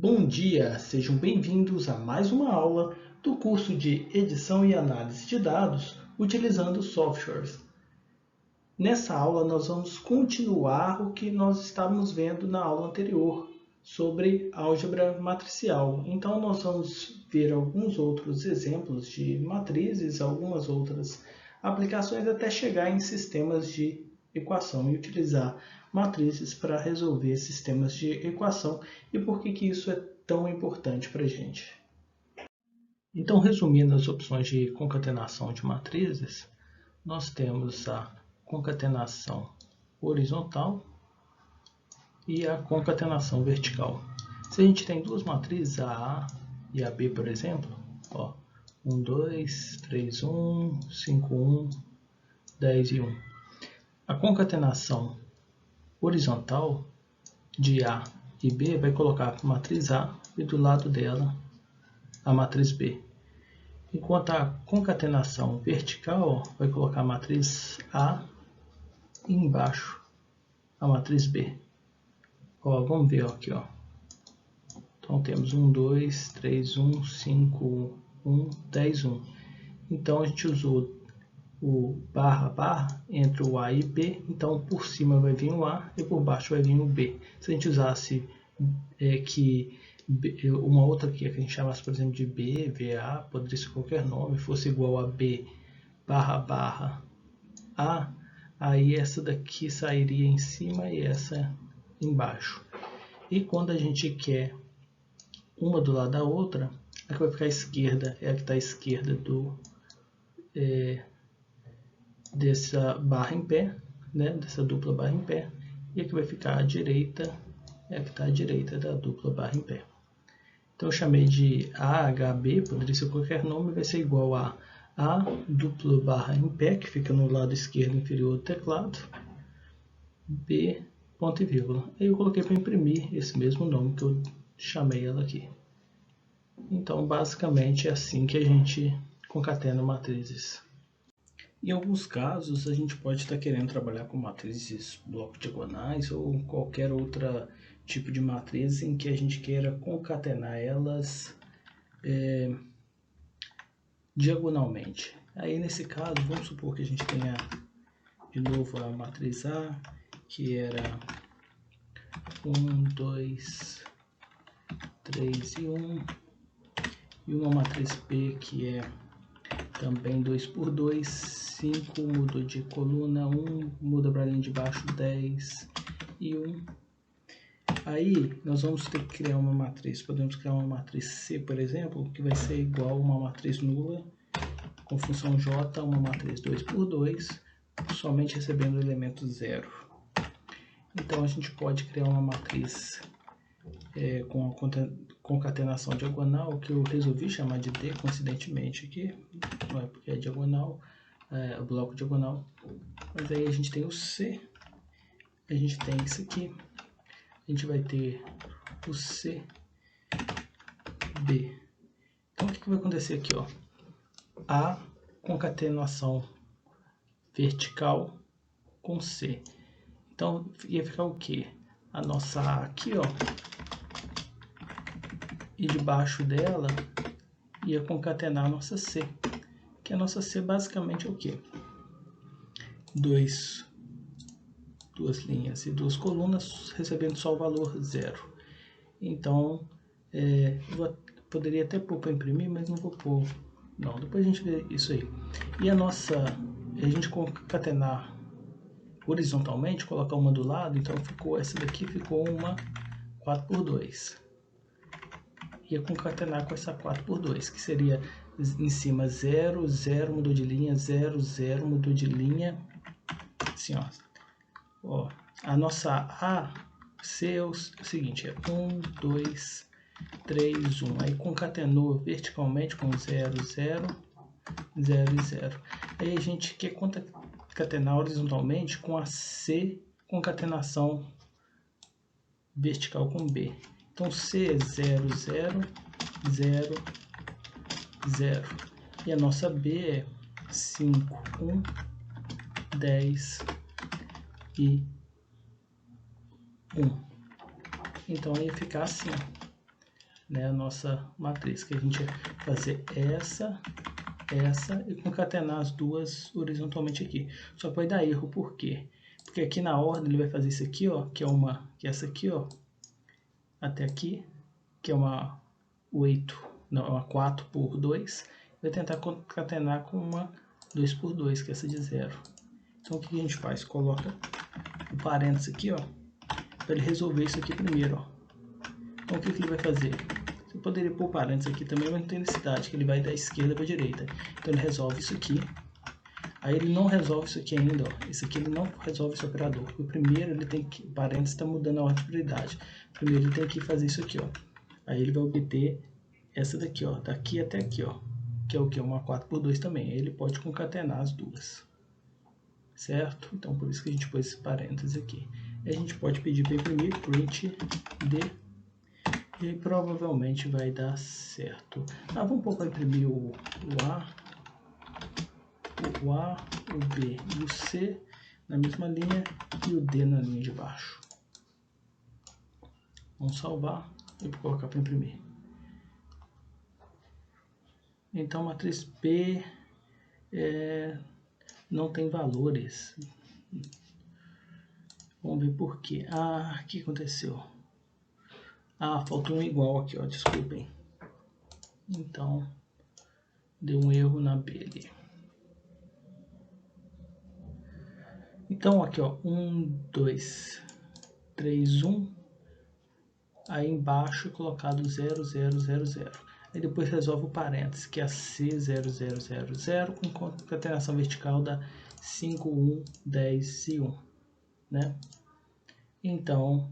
Bom dia, sejam bem-vindos a mais uma aula do curso de Edição e Análise de Dados utilizando softwares. Nessa aula nós vamos continuar o que nós estávamos vendo na aula anterior sobre álgebra matricial. Então nós vamos ver alguns outros exemplos de matrizes, algumas outras aplicações até chegar em sistemas de equação e utilizar matrizes para resolver sistemas de equação e por que isso é tão importante para a gente. Então, resumindo as opções de concatenação de matrizes, nós temos a concatenação horizontal e a concatenação vertical. Se a gente tem duas matrizes, a A e a B, por exemplo, 1, 2, 3, 1, 5, 1, 10 e 1. A concatenação horizontal de A e B vai colocar a matriz A e do lado dela a matriz B. Enquanto a concatenação vertical vai colocar a matriz A e embaixo a matriz B. Vamos ver aqui. Então temos 1, 2, 3, 1, 5, 1, 10, 1. Então a gente usou o barra entre o A e B, então por cima vai vir o A e por baixo vai vir o B. Se a gente usasse uma outra aqui que a gente chamasse, por exemplo, de B, VA, poderia ser qualquer nome, fosse igual a B barra A, aí essa daqui sairia em cima e essa embaixo. E quando a gente quer uma do lado da outra, a que vai ficar à esquerda é a que está à esquerda dessa barra em pé, dessa dupla barra em pé, e a que vai ficar à direita é a que está à direita da dupla barra em pé. Então eu chamei de AHB, poderia ser qualquer nome, vai ser igual a A dupla barra em pé, que fica no lado esquerdo inferior do teclado, B ponto e vírgula. Aí eu coloquei para imprimir esse mesmo nome que eu chamei ela aqui. Então basicamente é assim que a gente concatena matrizes. Em alguns casos, a gente pode estar querendo trabalhar com matrizes bloco diagonais ou qualquer outro tipo de matriz em que a gente queira concatenar elas diagonalmente. Aí, nesse caso, vamos supor que a gente tenha de novo a matriz A, que era 1, 2, 3 e 1, e uma matriz B, que é também 2 por 2, 5, mudou de coluna, 1, muda para a linha de baixo, 10 e 1. Aí, nós vamos ter que criar uma matriz. Podemos criar uma matriz C, por exemplo, que vai ser igual a uma matriz nula, com função J, uma matriz 2 por 2, somente recebendo o elemento 0. Então, a gente pode criar uma matriz com a concatenação diagonal, que eu resolvi chamar de D, coincidentemente aqui, não é porque é diagonal, é o bloco diagonal, mas aí a gente tem o C, a gente tem isso aqui, a gente vai ter o C, B. Então o que vai acontecer aqui? A concatenação vertical com C. Então ia ficar o que? A nossa A aqui, e debaixo dela ia concatenar a nossa C, que a nossa C basicamente é o que? Duas linhas e duas colunas recebendo só o valor 0. Então, eu poderia até pôr para imprimir, mas não vou pôr. Não, depois a gente vê isso aí. E a gente concatenar horizontalmente, colocar uma do lado, então essa daqui ficou uma 4 por 2. Ia concatenar com essa 4 por 2, que seria em cima 0, 0, mudou de linha, 0, 0, mudou de linha. Assim, a nossa A, C é o seguinte, é 1, 2, 3, 1. Aí concatenou verticalmente com 0, 0, 0 e 0. Aí a gente quer concatenar horizontalmente com a C concatenação vertical com B. Então C é 0, 0, 0, 0. E a nossa B é 5, 1, 10 e 1. Então ia ficar assim. né, a nossa matriz, que a gente vai fazer essa e concatenar as duas horizontalmente aqui. Só que vai dar erro, por quê? Porque aqui na ordem ele vai fazer isso aqui, ó, que é essa aqui, ó, até aqui, que é uma 4 por 2, vai tentar concatenar com uma 2 por 2, que é essa de 0. Então o que a gente faz? Coloca o parênteses aqui, ó, para ele resolver isso aqui primeiro, ó. Então o que ele vai fazer? Você poderia pôr parênteses aqui também, mas não tem necessidade, que ele vai da esquerda para a direita. Então ele resolve isso aqui. Aí ele não resolve isso aqui ainda, ó. Esse aqui ele não resolve esse operador. Porque primeiro ele tem que, parênteses está mudando a ordem de prioridade. Primeiro ele tem que fazer isso aqui, ó. Aí ele vai obter essa daqui, ó, daqui até aqui, ó, que é o que? Uma 4 por 2 também. Aí ele pode concatenar as duas, certo? Então por isso que a gente pôs esse parênteses aqui. Aí a gente pode pedir para imprimir print D e provavelmente vai dar certo. Vamos pôr para imprimir o A, o B e o C na mesma linha e o D na linha de baixo. Vamos salvar e colocar para imprimir. Então, a matriz B não tem valores. Vamos ver por quê. O que aconteceu? Faltou um igual aqui, ó, desculpem. Então, deu um erro na B ali. Então, aqui, ó, 1, 2, 3, 1. Aí embaixo, colocado 0, 0, 0, 0. Aí depois resolve o parênteses, que é a C0000, com concatenação vertical da 5, 1, 10 e 1, né? Então,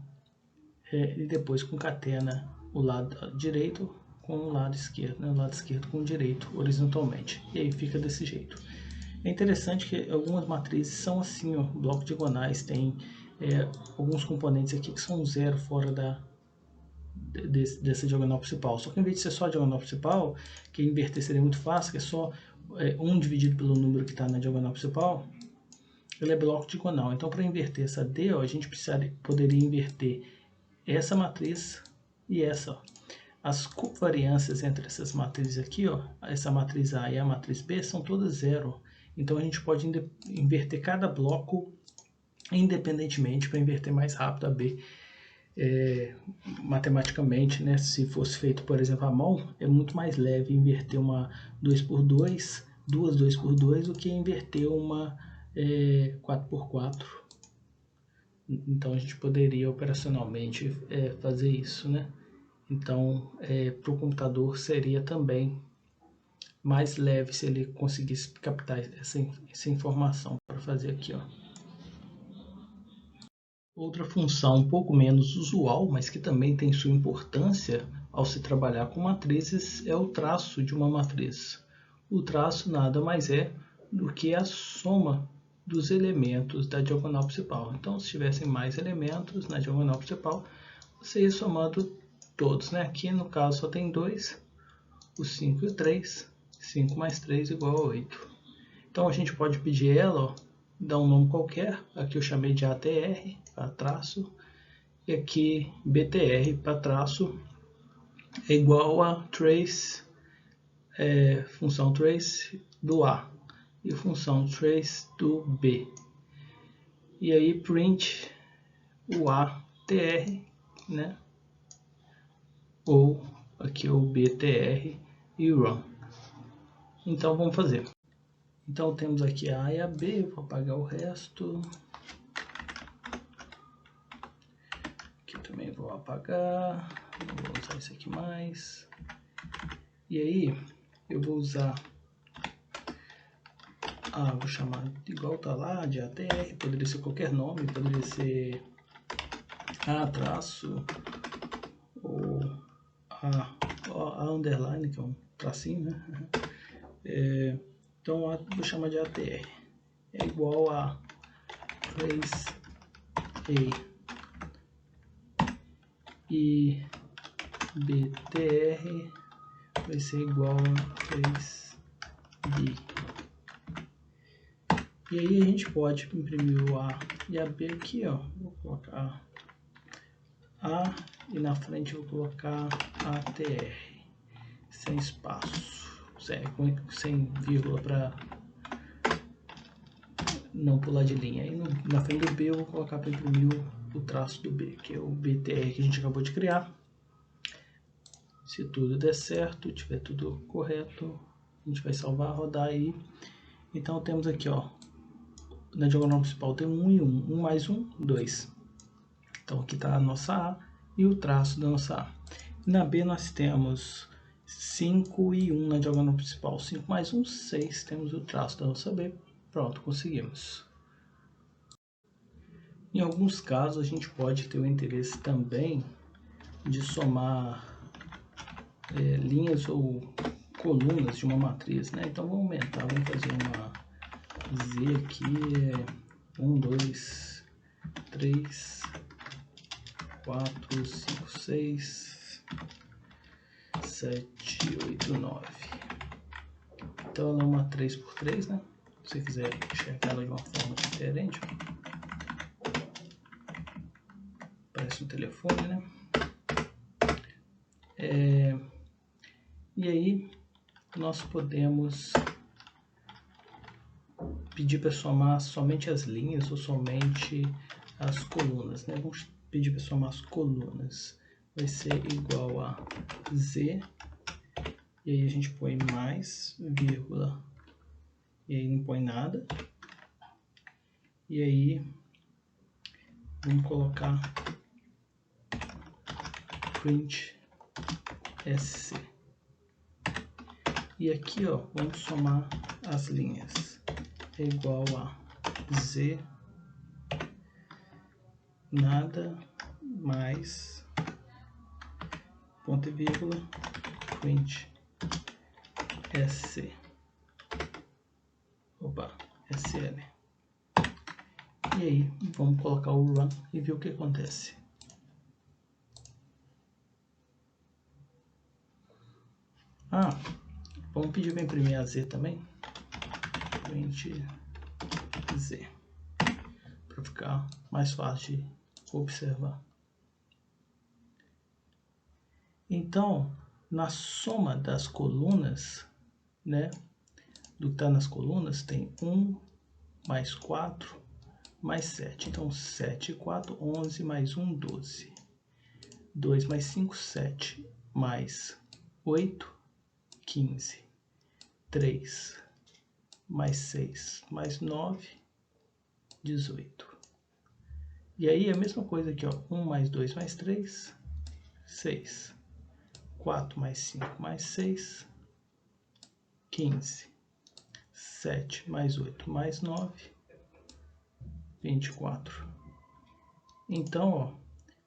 e depois concatena o lado direito com o lado esquerdo, né? O lado esquerdo com o direito, horizontalmente. E aí fica desse jeito. É interessante que algumas matrizes são assim, ó, blocos diagonais, tem alguns componentes aqui que são zero fora dessa diagonal principal. Só que em vez de ser só a diagonal principal, que inverter seria muito fácil, que é só 1 dividido pelo número que está na diagonal principal, ele é bloco diagonal. Então, para inverter essa D, ó, a gente poderia inverter essa matriz e essa. Ó. As covariâncias entre essas matrizes aqui, ó, essa matriz A e a matriz B, são todas zero. Então, a gente pode inverter cada bloco independentemente para inverter mais rápido a B. Matematicamente, né, se fosse feito, por exemplo, à mão, é muito mais leve inverter uma 2x2, duas 2x2, do que inverter uma 4x4. Então, a gente poderia operacionalmente fazer isso, né? Então, para o computador seria também mais leve se ele conseguisse captar essa informação para fazer aqui, ó. Outra função um pouco menos usual, mas que também tem sua importância ao se trabalhar com matrizes, é o traço de uma matriz. O traço nada mais é do que a soma dos elementos da diagonal principal. Então, se tivessem mais elementos na diagonal principal, você ia somando todos, né? Aqui, no caso, só tem 2, o 5 e o 3. 5 mais 3 igual a 8. Então, a gente pode pedir ela, ó, dar um nome qualquer. Aqui eu chamei de ATR, para traço. E aqui BTR, para traço, é igual a trace, função trace do A e função trace do B. E aí print o ATR, né? Ou aqui o BTR e run. Então vamos fazer. Então temos aqui a A e a B, eu vou apagar o resto. Aqui também vou apagar, não vou usar isso aqui mais. E aí eu vou usar, vou chamar igual tá lá, de ATR, poderia ser qualquer nome, poderia ser A traço, ou A underline, que é um tracinho, né? Então vou chamar de ATR, é igual a trace A, e BTR vai ser igual a trace B. E aí a gente pode imprimir o A e a B aqui, ó. Vou colocar A e na frente eu vou colocar ATR, sem espaço, sem vírgula para não pular de linha. E na frente do B eu vou colocar para imprimir o traço do B, que é o BTR que a gente acabou de criar. Se tudo der certo, tiver tudo correto, a gente vai salvar, rodar aí. Então temos aqui, ó, na diagonal principal tem 1 e 1, 1 mais 1, 2. Então aqui está a nossa A e o traço da nossa A. Na B nós temos 5 e 1 na diagonal principal, 5 mais 1, 6, temos o traço da nossa B. Pronto, conseguimos. Em alguns casos a gente pode ter o interesse também de somar linhas ou colunas de uma matriz, né? Então vamos aumentar, vamos fazer uma Z aqui, 1, 2, 3, 4, 5, 6, 7, 8, 9. Então ela é uma 3×3, né? Se você quiser enxergar ela de uma forma diferente, parece um telefone, né? E aí nós podemos pedir para somar somente as linhas ou somente as colunas, né? Vamos pedir para somar as colunas. Vai ser igual a Z, e aí a gente põe mais, vírgula, e aí não põe nada. E aí vamos colocar print SC. E aqui, ó, vamos somar as linhas. É igual a Z, nada, mais, ponto e vírgula, print SC. Opa, SL. E aí, vamos colocar o run e ver o que acontece. Vamos pedir para imprimir a Z também. Print Z, para ficar mais fácil de observar. Então, na soma das colunas, né, do que está nas colunas, tem 1 mais 4 mais 7. Então, 7 e 4, 11 mais 1, 12. 2 mais 5, 7 mais 8, 15. 3 mais 6 mais 9, 18. E aí a mesma coisa aqui, ó, 1 mais 2 mais 3, 6. 4 mais 5 mais 6, 15. 7 mais 8 mais 9, 24. Então, ó,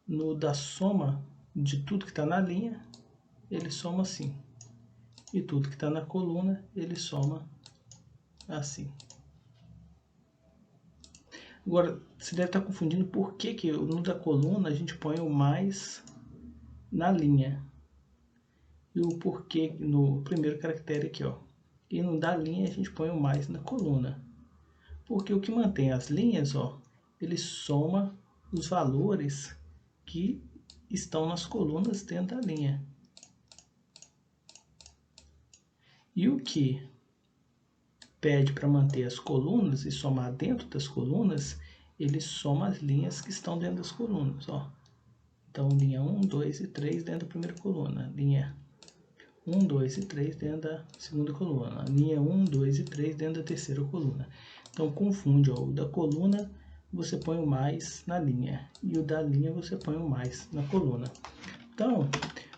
no da soma de tudo que está na linha, ele soma assim. E tudo que está na coluna, ele soma assim. Agora, você deve estar confundindo por que no da coluna a gente põe o mais na linha. E o porquê no primeiro caractere aqui, ó. E no da linha a gente põe o mais na coluna. Porque o que mantém as linhas, ó, ele soma os valores que estão nas colunas dentro da linha. E o que pede para manter as colunas e somar dentro das colunas, ele soma as linhas que estão dentro das colunas, ó. Então, linha 1, 2 e 3 dentro da primeira coluna. Linha 1, 2 e 3 dentro da segunda coluna. Linha 1, 2 e 3 dentro da terceira coluna. Então, confunde, ó, o da coluna você põe o mais na linha e o da linha você põe o mais na coluna. Então,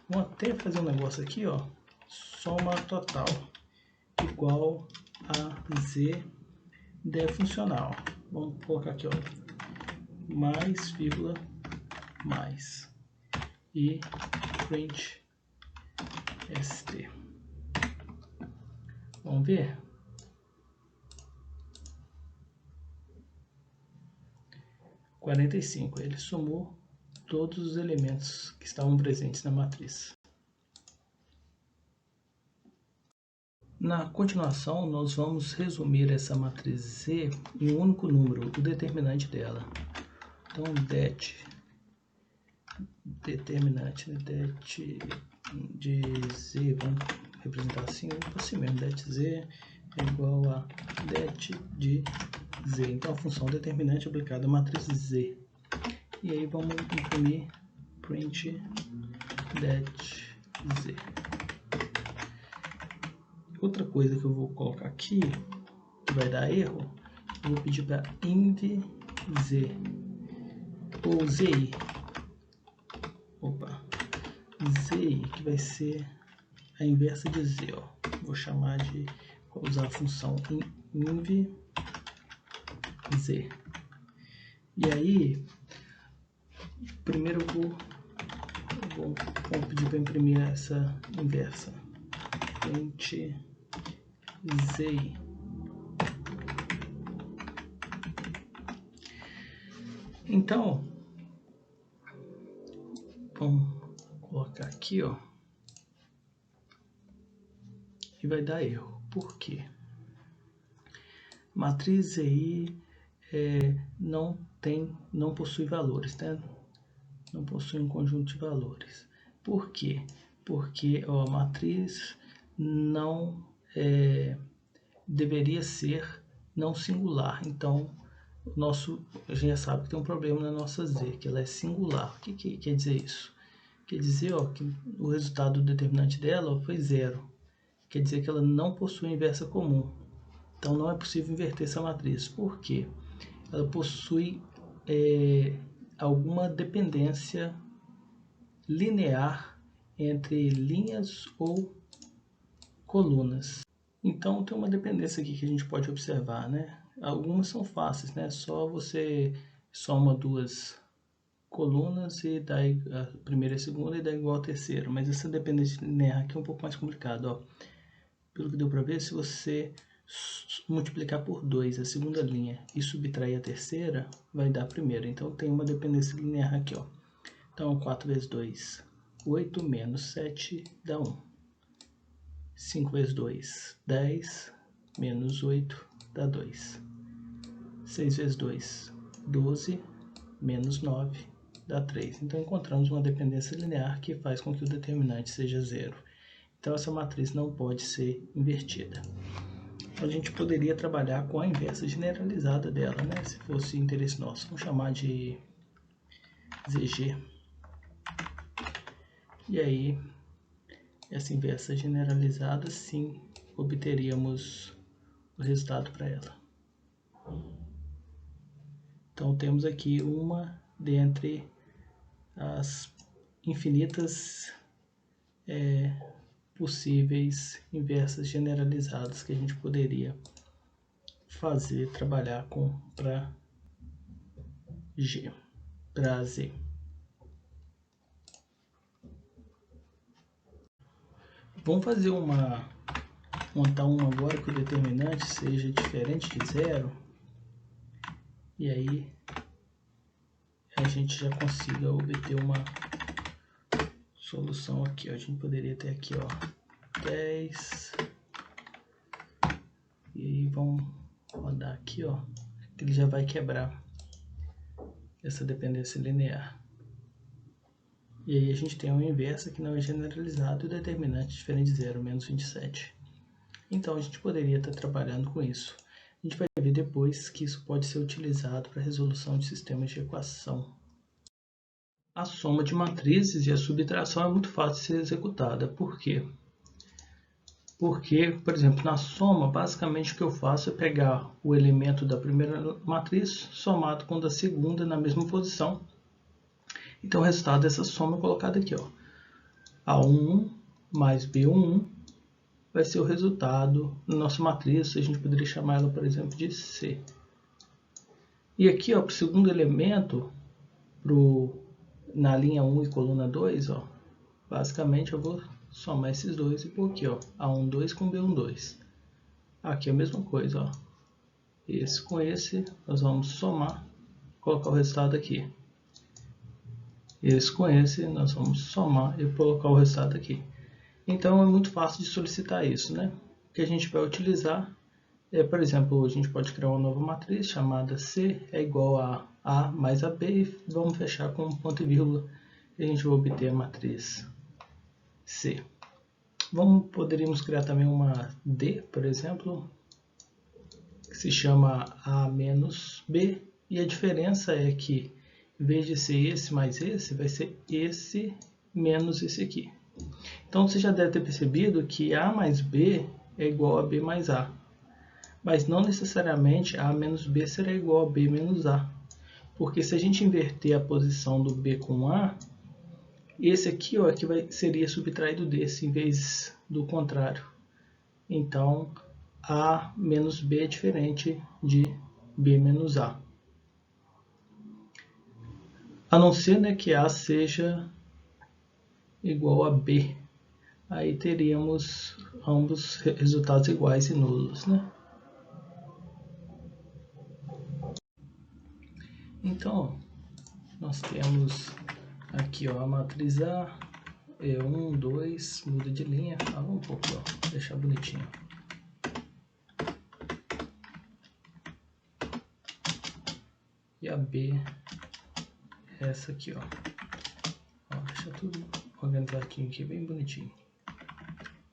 vamos até fazer um negócio aqui, ó, soma total igual a Z de funcional. Vamos colocar aqui, ó, mais, vírgula, mais e print ST. Vamos ver? (45). Ele somou todos os elementos que estavam presentes na matriz. Na continuação, nós vamos resumir essa matriz Z em um único número, o determinante dela. Então, det determinante det de z, vamos representar assim mesmo, det z é igual a det de z. Então a função determinante aplicada à matriz z. E aí vamos imprimir print det z. Outra coisa que eu vou colocar aqui, que vai dar erro, eu vou pedir para inv z ou zi. Zi, que vai ser a inversa de z, ó. Vou chamar de, vou usar a função inv z. E aí, primeiro eu vou pedir para imprimir essa inversa. Print z. Então, vamos colocar aqui, ó, e vai dar erro. Por quê? Matriz ZI não possui valores, né? Não possui um conjunto de valores. Por quê? Porque a matriz não deveria ser não singular. Então, a gente já sabe que tem um problema na nossa Z, que ela é singular. O que quer dizer isso? Quer dizer, ó, que o resultado determinante dela foi 0. Quer dizer que ela não possui inversa comum. Então não é possível inverter essa matriz. Por quê? Ela possui alguma dependência linear entre linhas ou colunas. Então tem uma dependência aqui que a gente pode observar, né? Algumas são fáceis, né? Só você soma duas colunas e dá a primeira e a segunda e dá igual a terceira. Mas essa dependência linear aqui é um pouco mais complicado, ó. Pelo que deu para ver, se você multiplicar por 2 a segunda linha e subtrair a terceira, vai dar a primeira. Então tem uma dependência linear aqui, ó. Então 4 vezes 2, 8 menos 7 dá 1. 5 vezes 2, 10 menos 8 dá 2. 6 vezes 2, 12 menos 9 dá 3. Então encontramos uma dependência linear que faz com que o determinante seja 0. Então essa matriz não pode ser invertida. A gente poderia trabalhar com a inversa generalizada dela, né? Se fosse interesse nosso. Vamos chamar de ZG. E aí, essa inversa generalizada, sim, obteríamos o resultado para ela. Então temos aqui uma dentre as infinitas possíveis inversas generalizadas que a gente poderia trabalhar com para Z. Vamos fazer montar uma agora que o determinante seja diferente de 0, e aí a gente já consiga obter uma solução aqui, ó. A gente poderia ter aqui, ó, 10, e aí vamos rodar aqui, ó, que ele já vai quebrar essa dependência linear. E aí a gente tem uma inversa que não é generalizado e o determinante diferente de 0, menos 27. Então a gente poderia estar trabalhando com isso. A gente vai ver depois que isso pode ser utilizado para a resolução de sistemas de equação. A soma de matrizes e a subtração é muito fácil de ser executada. Por quê? Porque, por exemplo, na soma, basicamente o que eu faço é pegar o elemento da primeira matriz somado com o da segunda na mesma posição. Então o resultado dessa soma é colocado aqui, ó. A11 mais B11 vai ser o resultado da nossa matriz. A gente poderia chamar ela, por exemplo, de C. E aqui, ó, para o segundo elemento, na linha 1 e coluna 2, ó, basicamente eu vou somar esses dois e pôr aqui, ó, A12 com B12. Aqui é a mesma coisa, ó. Esse com esse, nós vamos somar, colocar o resultado aqui. Esse com esse, nós vamos somar e colocar o resultado aqui. Então é muito fácil de solicitar isso, né? O que a gente vai utilizar por exemplo, a gente pode criar uma nova matriz chamada C é igual a A mais AB e vamos fechar com um ponto e vírgula a gente vai obter a matriz C. Poderíamos criar também uma D, por exemplo, que se chama A menos B, e a diferença é que, em vez de ser esse mais esse, vai ser esse menos esse aqui. Então, você já deve ter percebido que A mais B é igual a B mais A. Mas não necessariamente A menos B será igual a B menos A. Porque se a gente inverter a posição do B com A, esse aqui ó, seria subtraído desse, em vez do contrário. Então, A menos B é diferente de B menos A. A não ser, né, que A seja igual a B. Aí teríamos ambos resultados iguais e nulos, né? Então, nós temos aqui ó, a matriz A, 1, 2, muda de linha. Vamos pôr aqui, ó, deixar bonitinho. E a B é essa aqui, ó. Deixa tudo organizadinho aqui, bem bonitinho.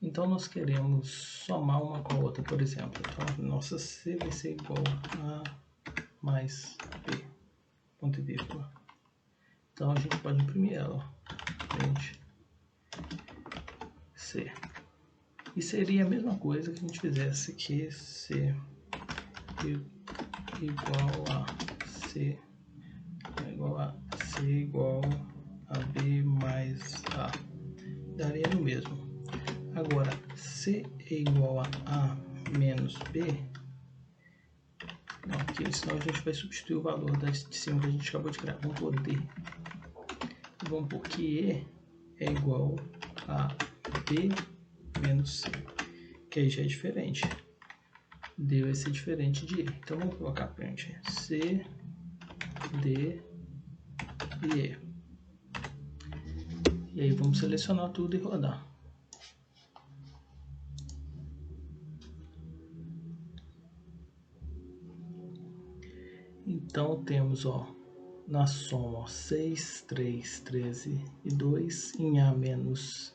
Então, nós queremos somar uma com a outra, por exemplo. Então, nossa C vai ser igual a mais B, ponto e vírgula. Então, a gente pode imprimir ela, ó. Gente, C. E seria a mesma coisa que a gente fizesse aqui, C igual a C igual a B mais A. Daria no mesmo. Agora, C é igual a A menos B. Não, aqui, senão a gente vai substituir o valor de cima que a gente acabou de criar. Vamos por D. Vamos por que E é igual a B menos C. Que aí já é diferente. D vai ser diferente de E. Então vamos colocar para a gente C, D e E. E aí vamos selecionar tudo e rodar. Então temos ó, na soma ó, 6, 3, 13 e 2 em A menos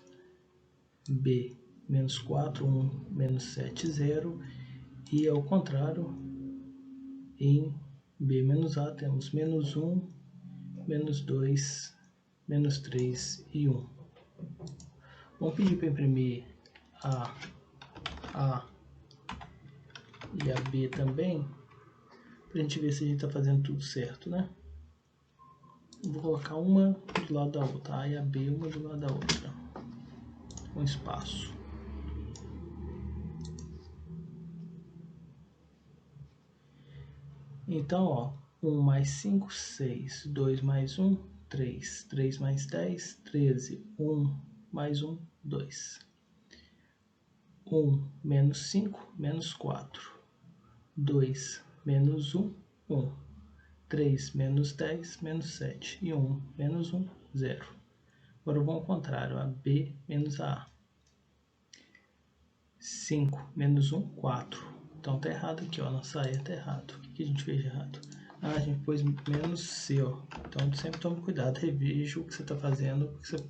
B menos 4, 1, menos 7, 0. E ao contrário, em B menos A temos menos 1, menos 2, menos 3 e 1. Vamos pedir para imprimir a e a B também, para a gente ver se a gente está fazendo tudo certo, né? Vou colocar uma do lado da outra, A e a B, uma do lado da outra, com espaço. Então, ó, 1 mais 5, 6, 2 mais 1, 3, 3 mais 10, 13, 1 mais 1, 2. 1 menos 5, menos 4. 2 menos 1, 1. 3 menos 10, menos 7. E 1 menos 1, 0. Agora vamos ao contrário, a B menos a A. 5 menos 1, 4. Então tá errado aqui, ó. Nossa A tá errado. O que a gente fez de errado? A gente pôs menos C, ó. Então sempre tome cuidado, reveja o que você está fazendo, porque você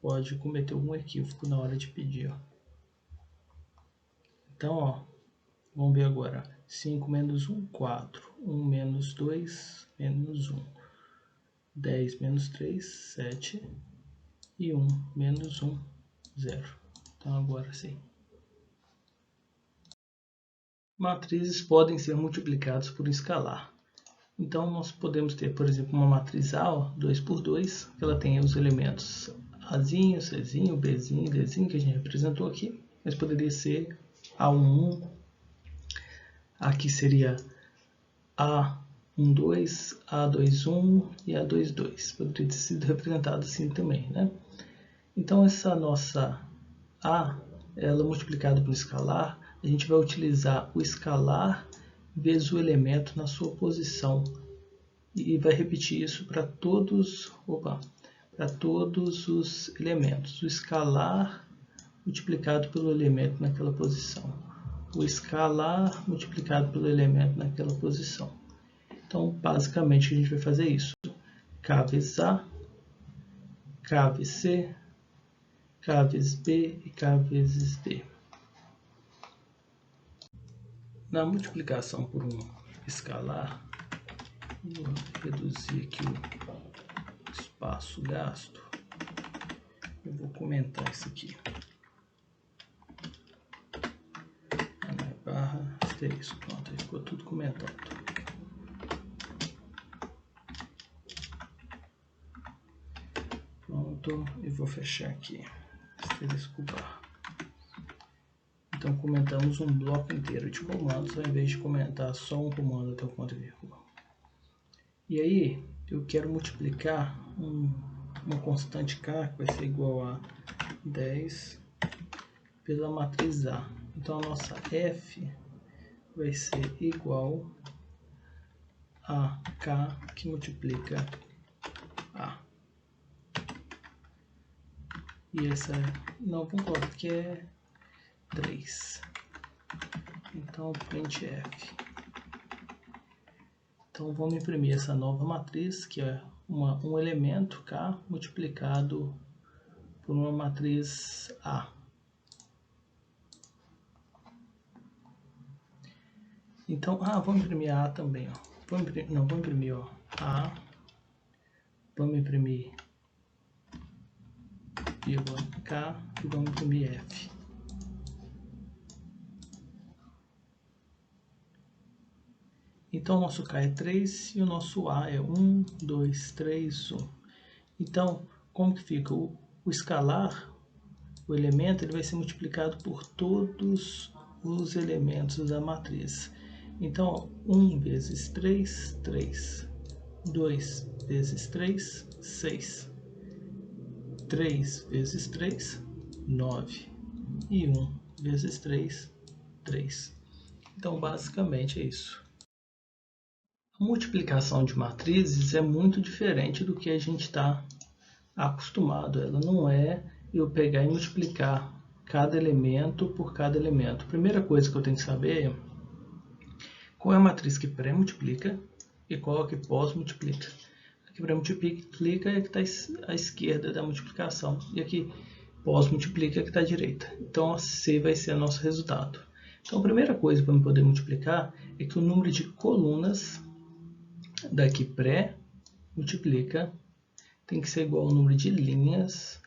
pode cometer algum equívoco na hora de pedir, ó. Então, ó, vamos ver agora. 5 menos 1, 4. 1 menos 2, menos 1. 10 menos 3, 7. E 1 menos 1, 0. Então agora sim. Matrizes podem ser multiplicadas por um escalar. Então nós podemos ter, por exemplo, uma matriz A, ó, 2 por 2, que ela tem os elementos Azinho, Czinho, Bzinho, Dzinho, que a gente representou aqui. Mas poderia ser A11, aqui seria A12, A21 e A22. Poderia ter sido representado assim também, né? Então essa nossa A, ela multiplicada por escalar, a gente vai utilizar o escalar vezes o elemento na sua posição e vai repetir isso para todos os elementos. O escalar multiplicado pelo elemento naquela posição. O escalar multiplicado pelo elemento naquela posição. Então, basicamente, a gente vai fazer isso. K vezes A K vezes C, K vezes B e K vezes D. Na multiplicação por um escalar, vou reduzir aqui o espaço gasto. Eu vou comentar isso aqui. Barra asterisco. Pronto, aí ficou tudo comentado. Pronto, e vou fechar aqui. Asterisco barra. Então comentamos um bloco inteiro de comandos, ao invés de comentar só um comando até o ponto e vírgula. E aí, eu quero multiplicar uma constante k, que vai ser igual a 10 pela matriz A. Então a nossa f vai ser igual a k que multiplica A. E essa, não, vamos colocar que é 3. Então, printf. Então, vamos imprimir essa nova matriz, que é um elemento k multiplicado por uma matriz A. Então, vamos imprimir A também. Ó. Vamos imprimir ó, A. Vamos imprimir vírgula K e vamos imprimir F. Então, o nosso K é 3 e o nosso A é 1, 2, 3, 1. Então, como que fica? O escalar, o elemento, ele vai ser multiplicado por todos os elementos da matriz. Então, 1 vezes 3, 3. 2 vezes 3, 6. 3 vezes 3, 9. E 1 vezes 3, 3. Então, basicamente é isso. A multiplicação de matrizes é muito diferente do que a gente está acostumado. Ela não é eu pegar e multiplicar cada elemento por cada elemento. A primeira coisa que eu tenho que saber é qual é a matriz que pré-multiplica e qual é a que pós-multiplica. A que pré-multiplica é a que está à esquerda da multiplicação e a que pós-multiplica é a que está à direita. Então, a C vai ser o nosso resultado. Então, a primeira coisa para eu poder multiplicar é que o número de colunas da que pré-multiplica tem que ser igual ao número de linhas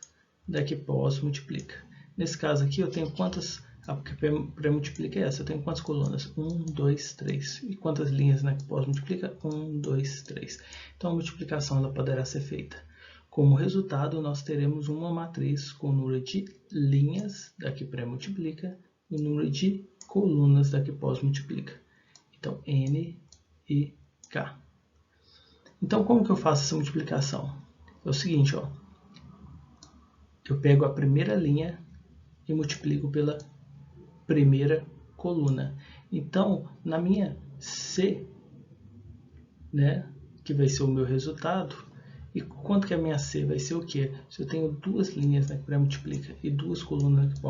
da que pós-multiplica. Nesse caso aqui, eu tenho quantas... A que pré-multiplica é essa. Eu tenho quantas colunas? 1, 2, 3. E quantas linhas na que pós-multiplica? 1, 2, 3. Então, a multiplicação ela poderá ser feita. Como resultado, nós teremos uma matriz com o número de linhas da que pré-multiplica e o número de colunas da que pós-multiplica. Então, N e K. Então, como que eu faço essa multiplicação? É o seguinte, ó. Eu pego a primeira linha e multiplico pela primeira coluna. Então, na minha C, né, que vai ser o meu resultado, e quanto que a minha C vai ser o quê? Se eu tenho duas linhas, né, que pré-multiplica e duas colunas que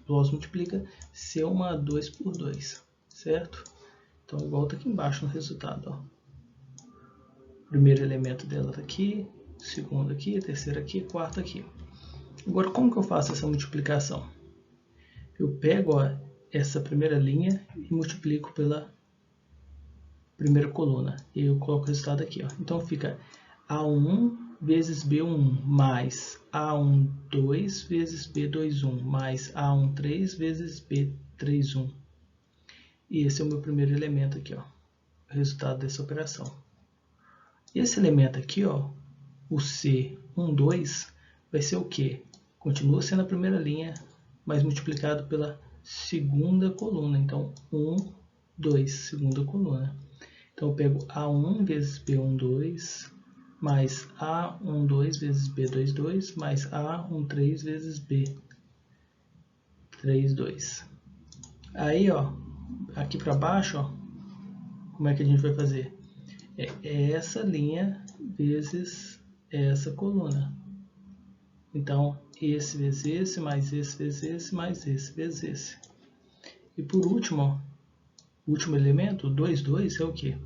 pós-multiplica, C é uma 2 por 2, certo? Então, eu volto aqui embaixo no resultado, ó. Primeiro elemento dela está aqui, segundo aqui, terceiro aqui, quarto aqui. Agora, como que eu faço essa multiplicação? Eu pego ó, essa primeira linha e multiplico pela primeira coluna. E eu coloco o resultado aqui. Ó. Então, fica A1 vezes B1 mais A12 vezes B21 mais A13 vezes B31. E esse é o meu primeiro elemento aqui, ó, o resultado dessa operação. Esse elemento aqui, ó, o C12, vai ser o quê? Continua sendo a primeira linha, mas multiplicado pela segunda coluna. Então, 1, 2, segunda coluna. Então, eu pego A1 vezes B12, mais A12 vezes B22, mais A13 vezes B32. Aí, ó, aqui para baixo, ó, como é que a gente vai fazer? É essa linha vezes essa coluna. Então, esse vezes esse, mais esse vezes esse, mais esse vezes esse. E por último, ó, o último elemento, o 2, 2, é o quê?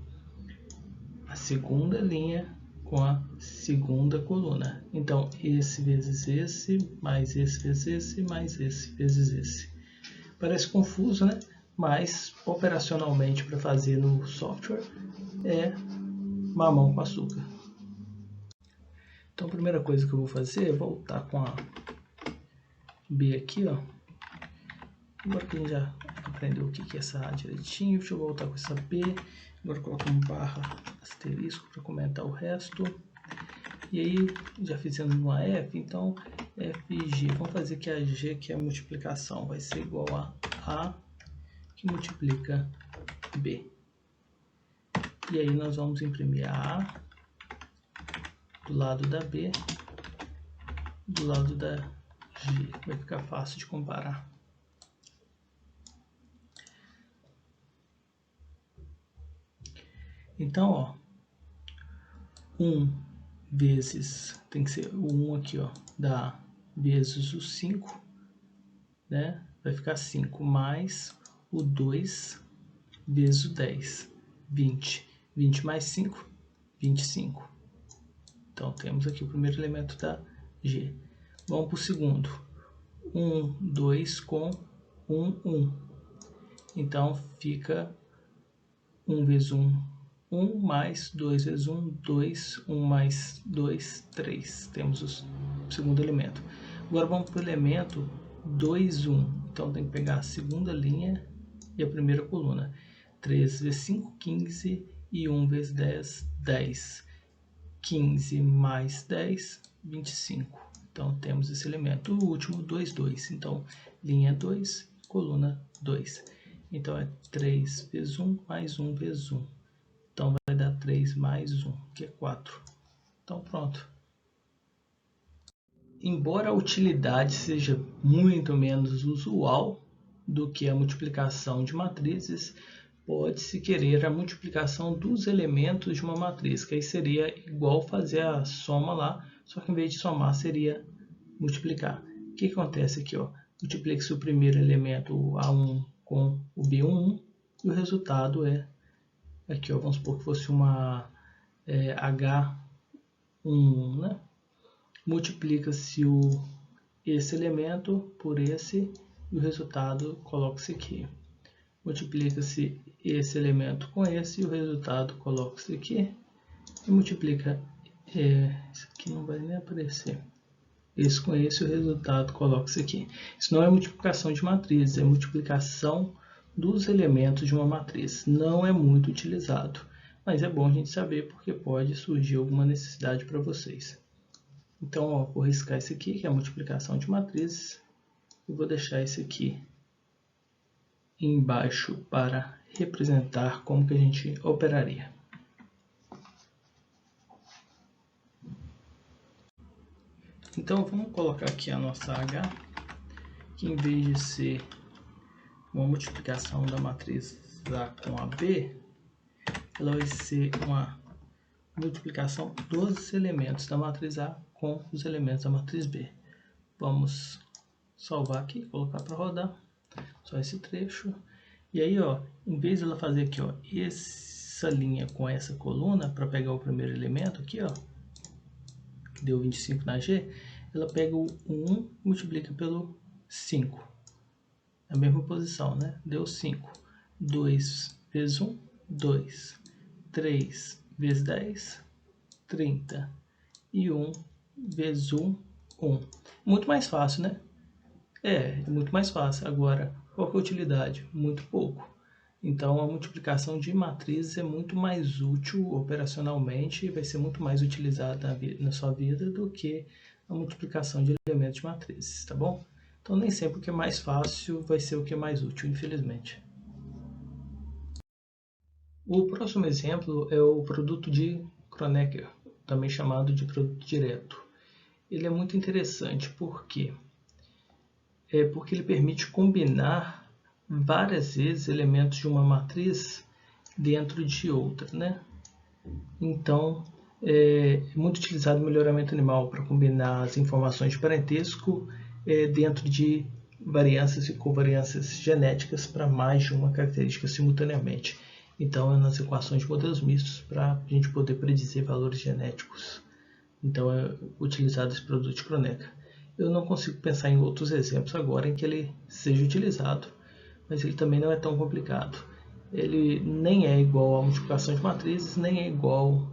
A segunda linha com a segunda coluna. Então, esse vezes esse, mais esse vezes esse, mais esse vezes esse. Parece confuso, né? Mas, operacionalmente, para fazer no software, é mamão com açúcar. Então, a primeira coisa que eu vou fazer é voltar com a B aqui, ó. Agora que a gente já aprendeu o que é essa A direitinho, deixa eu voltar com essa B. Agora coloco um barra asterisco para comentar o resto. E aí, já fizemos uma F, então FG. Vamos fazer que a G, que é a multiplicação, vai ser igual a que multiplica B. E aí nós vamos imprimir a A do lado da B, do lado da G. Vai ficar fácil de comparar. Então, ó, 1 vezes, tem que ser o 1 aqui, ó, dá vezes o 5, né? Vai ficar 5 mais o 2 vezes o 10, 20. 20 mais 5, 25. Então, temos aqui o primeiro elemento da G. Vamos para o segundo. 1, 2 com 1, 1. Então, fica 1 vezes 1, 1 mais 2 vezes 1, 2, 1 mais 2, 3. Temos o segundo elemento. Agora vamos para o elemento 2, 1. Então tem que pegar a segunda linha e a primeira coluna. 3 vezes 5, 15 e 1 vezes 10, 10. 15 mais 10, 25. Então temos esse elemento. O último, 2, 2. Então linha 2, coluna 2. Então é 3 vezes 1 mais 1 vezes 1. Então vai dar 3 mais 1, que é 4. Então pronto. Embora a utilidade seja muito menos usual do que a multiplicação de matrizes, pode-se querer a multiplicação dos elementos de uma matriz, que aí seria igual fazer a soma lá, só que em vez de somar seria multiplicar. O que acontece aqui? Multiplica-se o primeiro elemento, o A1, com o B11, e o resultado é, aqui vamos supor que fosse uma H11, né? Multiplica-se esse elemento por esse, e o resultado coloca-se aqui. Multiplica-se esse elemento com esse, e o resultado coloca-se aqui. E multiplica, isso aqui não vai nem aparecer. Esse com esse, o resultado coloca-se aqui. Isso não é multiplicação de matrizes, é multiplicação dos elementos de uma matriz. Não é muito utilizado, mas é bom a gente saber porque pode surgir alguma necessidade para vocês. Então, vou riscar esse aqui, que é a multiplicação de matrizes, e vou deixar esse aqui embaixo para representar como que a gente operaria. Então, vamos colocar aqui a nossa H, que em vez de ser uma multiplicação da matriz A com a B, ela vai ser uma multiplicação dos elementos da matriz A com os elementos da matriz B. Vamos salvar aqui, colocar para rodar, só esse trecho. E aí, em vez de ela fazer aqui, essa linha com essa coluna, para pegar o primeiro elemento aqui, que deu 25 na G, ela pega o 1 e multiplica pelo 5. Na mesma posição, né? Deu 5. 2 vezes 1, 2. 3 vezes 10, 30. E 1 vezes 1, 1. Muito mais fácil, né? É muito mais fácil. Agora, qual que é a utilidade? Muito pouco. Então, a multiplicação de matrizes é muito mais útil operacionalmente e vai ser muito mais utilizada na sua vida do que a multiplicação de elementos de matrizes, tá bom? Então, nem sempre o que é mais fácil vai ser o que é mais útil, infelizmente. O próximo exemplo é o produto de Kronecker, também chamado de produto direto. Ele é muito interessante, por quê? Porque ele permite combinar várias vezes elementos de uma matriz dentro de outra, né? Então, é muito utilizado no melhoramento animal para combinar as informações de parentesco dentro de variâncias e covariâncias genéticas para mais de uma característica simultaneamente. Então, é nas equações de modelos mistos para a gente poder predizer valores genéticos. Então, é utilizado esse produto de Kronecker. Eu não consigo pensar em outros exemplos agora em que ele seja utilizado, mas ele também não é tão complicado. Ele nem é igual à multiplicação de matrizes, nem é igual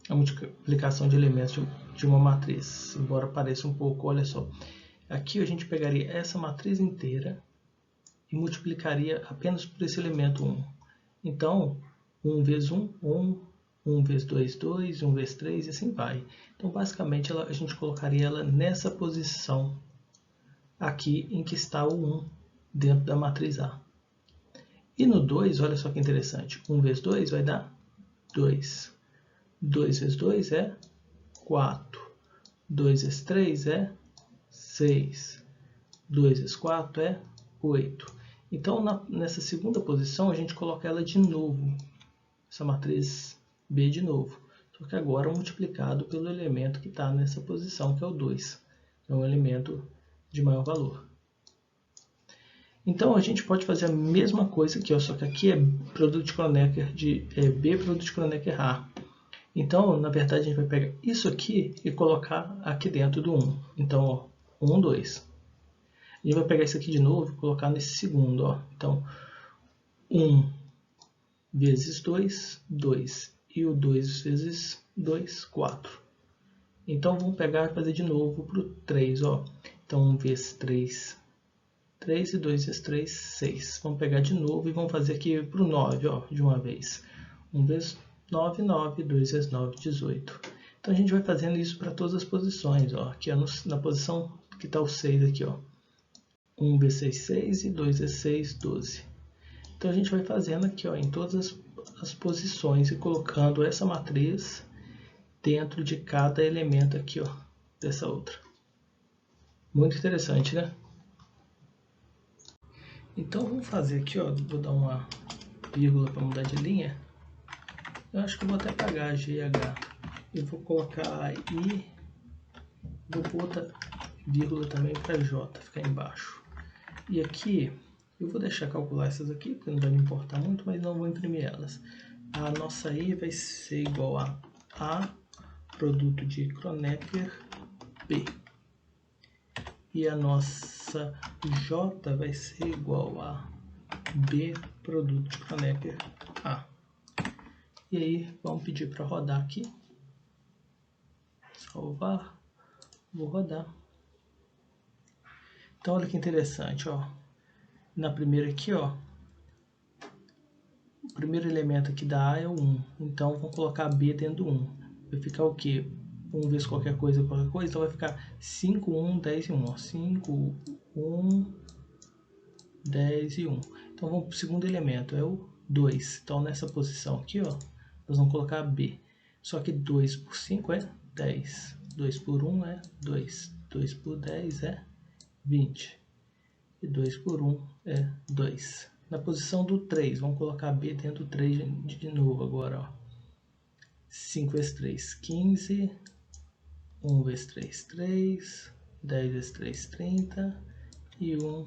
à multiplicação de elementos de uma matriz, embora pareça um pouco. Olha só, aqui a gente pegaria essa matriz inteira e multiplicaria apenas por esse elemento 1. Então, 1 vezes 1, 1, 1 vezes 2, 2, 1 vezes 3 e assim vai. Então, basicamente, a gente colocaria ela nessa posição aqui em que está o 1 dentro da matriz A. E no 2, olha só que interessante, 1 vezes 2 vai dar 2. 2 vezes 2 é 4. 2 vezes 3 é 6. 2 vezes 4 é 8. Então, nessa segunda posição, a gente coloca ela de novo, essa matriz B de novo. Só que agora multiplicado pelo elemento que está nessa posição, que é o 2. É um elemento de maior valor. Então, a gente pode fazer a mesma coisa aqui, ó, só que aqui é produto de Kronecker B produto de Kronecker A. Então, na verdade, a gente vai pegar isso aqui e colocar aqui dentro do 1. Então, ó, 1, 2. A gente vai pegar isso aqui de novo e colocar nesse segundo. Ó. Então, 1 vezes 2, 2. E o 2 vezes 2, 4. Então, vamos pegar e fazer de novo para o 3. Ó. Então, 1 vezes 3, 3 e 2 vezes 3, 6. Vamos pegar de novo e vamos fazer aqui para o 9, ó, de uma vez. 1 vezes 9, 9, 2 vezes 9, 18. Então, a gente vai fazendo isso para todas as posições. Ó. Aqui na posição que está o 6 aqui, ó. 1 vezes 6, 6 e 2 vezes 6, 12. Então, a gente vai fazendo aqui ó, em todas as posições e colocando essa matriz dentro de cada elemento aqui, ó, dessa outra. Muito interessante, né? Então, vamos fazer aqui, ó, vou dar uma vírgula para mudar de linha. Eu acho que eu vou até apagar GH. Eu vou colocar I, vou pôr outra vírgula também para J, ficar embaixo. E aqui, eu vou deixar calcular essas aqui, porque não vai me importar muito, mas não vou imprimir elas. A nossa I vai ser igual a produto de Kronecker B. E a nossa J vai ser igual a B produto de Kronecker A. E aí, vamos pedir para rodar aqui. Salvar. Vou rodar. Então, olha que interessante, ó. Na primeira aqui, ó, o primeiro elemento aqui da A é o 1. Então, vamos colocar B dentro do 1. Vai ficar o quê? 1 vezes qualquer coisa. Então, vai ficar 5, 1, 10 e 1. Ó. 5, 1, 10 e 1. Então, vamos para o segundo elemento, é o 2. Então, nessa posição aqui, ó, nós vamos colocar B. Só que 2 por 5 é 10. 2 por 1 é 2. 2 por 10 é 20. E 2 por 1 é 2. Na posição do 3, vamos colocar B dentro do 3 de novo agora. Ó. 5 vezes 3, 15. 1 vezes 3, 3. 10 vezes 3, 30. E 1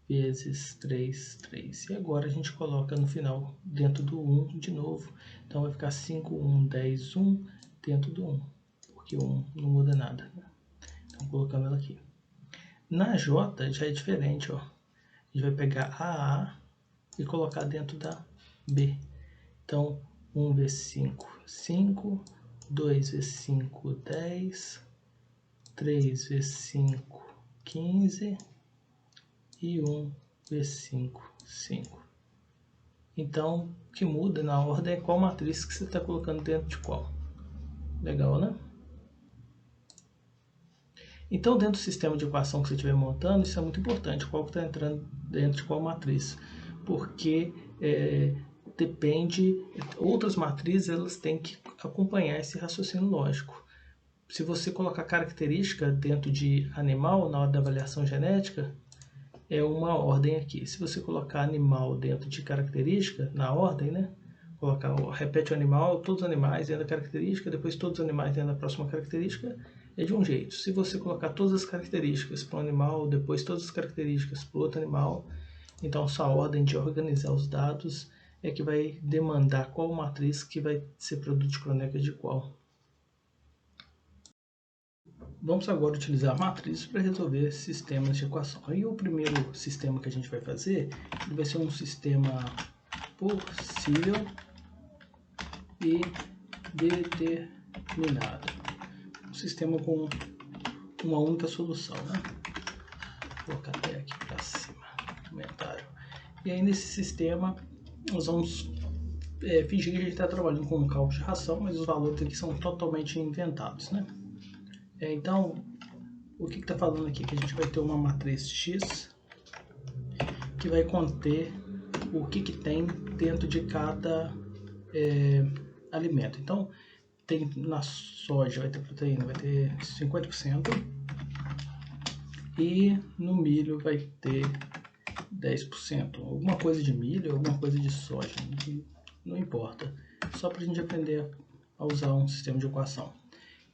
vezes 3, 3. E agora a gente coloca no final dentro do 1 de novo. Então vai ficar 5, 1, 10, 1 dentro do 1. Porque o 1 não muda nada. Né? Então colocamos ela aqui. Na J já é diferente, ó. A gente vai pegar a A e colocar dentro da B. Então, 1 vezes 5, 5. 2 vezes 5, 10. 3 vezes 5, 15. E 1 vezes 5, 5. Então, o que muda na ordem é qual matriz que você está colocando dentro de qual. Legal, né? Então, dentro do sistema de equação que você estiver montando, isso é muito importante, qual que está entrando dentro de qual matriz. Porque depende, outras matrizes elas têm que acompanhar esse raciocínio lógico. Se você colocar característica dentro de animal, na hora da avaliação genética, é uma ordem aqui. Se você colocar animal dentro de característica, na ordem, né? Colocar, repete o animal, todos os animais dentro da característica, depois todos os animais dentro da próxima característica, é de um jeito. Se você colocar todas as características para um animal, depois todas as características para outro animal, então sua ordem de organizar os dados é que vai demandar qual matriz que vai ser produto de Kronecker de qual. Vamos agora utilizar matrizes para resolver sistemas de equação. Aí o primeiro sistema que a gente vai fazer vai ser um sistema possível e determinado. Um sistema com uma única solução, né? Vou colocar até aqui para cima, comentário. E aí nesse sistema nós vamos fingir que a gente está trabalhando com um cálculo de ração, mas os valores aqui são totalmente inventados, né? Então, o que está falando aqui? Que a gente vai ter uma matriz X que vai conter o que tem dentro de cada alimento. Então, na soja vai ter proteína, vai ter 50%, e no milho vai ter 10%. Alguma coisa de milho, alguma coisa de soja, não importa. Só para a gente aprender a usar um sistema de equação.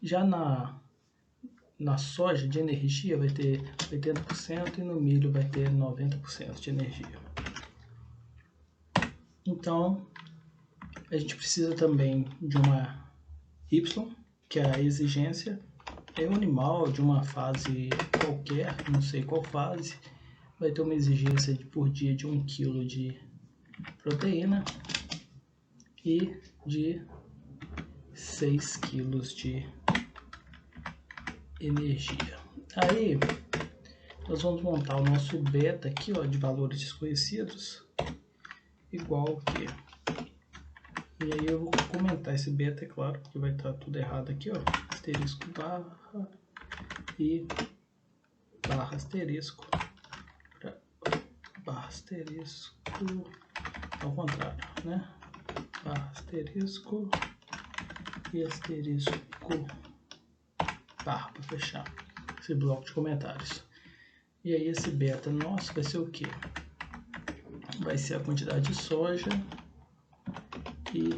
Já na soja de energia vai ter 80% e no milho vai ter 90% de energia. Então, a gente precisa também de uma Y, que é a exigência. É um animal de uma fase qualquer, não sei qual fase, vai ter uma exigência por dia de 1 kg de proteína e de 6 kg de energia. Aí nós vamos montar o nosso beta aqui, ó, de valores desconhecidos, igual que... E aí eu vou comentar esse beta, é claro, porque vai estar tudo errado aqui, ó, asterisco barra e barra asterisco, barra asterisco, ao contrário, né? Barra asterisco e asterisco barra para fechar esse bloco de comentários. E aí esse beta nosso vai ser o que? Vai ser a quantidade de soja e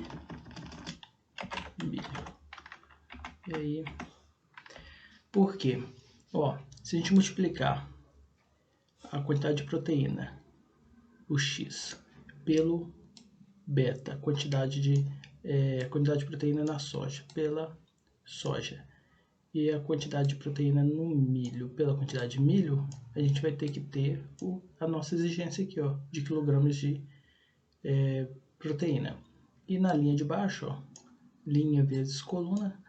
milho. E aí, por quê? Ó, se a gente multiplicar a quantidade de proteína, o X, pelo beta, quantidade de proteína na soja, pela soja, e a quantidade de proteína no milho pela quantidade de milho, a gente vai ter que ter a nossa exigência aqui, ó, de quilogramas de proteína. E na linha de baixo, ó, linha vezes coluna,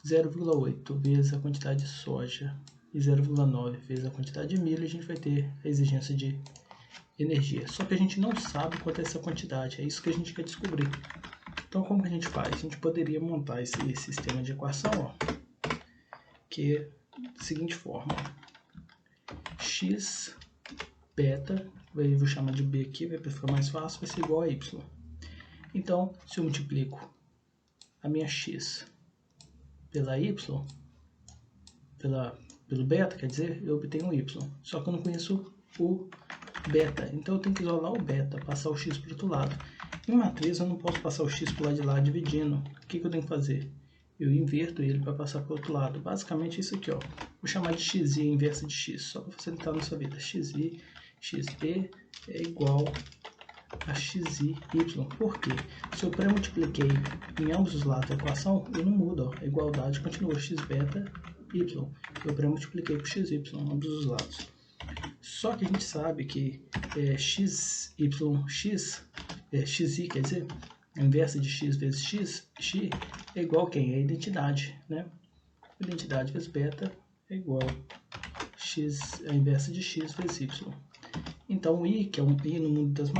0,8 vezes a quantidade de soja e 0,9 vezes a quantidade de milho, a gente vai ter a exigência de energia. Só que a gente não sabe quanto é essa quantidade, é isso que a gente quer descobrir. Então, como que a gente faz? A gente poderia montar esse sistema de equação, ó, que é da seguinte forma: x beta, vou chamar de b aqui, vai ficar mais fácil, vai ser igual a y. Então, se eu multiplico a minha x pela y, pelo beta, quer dizer, eu obtenho o y. Só que eu não conheço o beta, então eu tenho que isolar o beta, passar o x para o outro lado. Em matriz eu não posso passar o x para o lado de lá dividindo. O que eu tenho que fazer? Eu inverto ele para passar para o outro lado. Basicamente isso aqui, ó. Vou chamar de xi inversa de x, só para facilitar a nossa vida. Xi, xp é igual a xi, y. Por quê? Se eu pré-multipliquei em ambos os lados da equação, eu não mudo, ó. A igualdade continua x beta, y. Eu pré-multipliquei por xy em ambos os lados. Só que a gente sabe que xi, quer dizer, a inversa de x vezes x é igual a quem? É a identidade, né? Identidade vezes beta é igual a inversa de x vezes y. Então, o i, que é um i no mundo das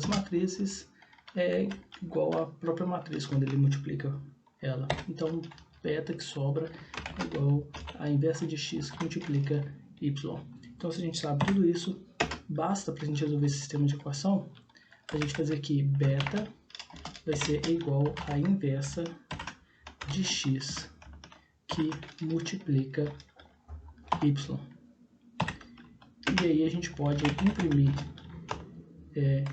matrizes, é igual à própria matriz quando ele multiplica ela. Então, beta que sobra é igual à inversa de x que multiplica y. Então, se a gente sabe tudo isso, basta para a gente resolver esse sistema de equação, a gente fazer aqui beta vai ser igual à inversa de x que multiplica y. E aí a gente pode imprimir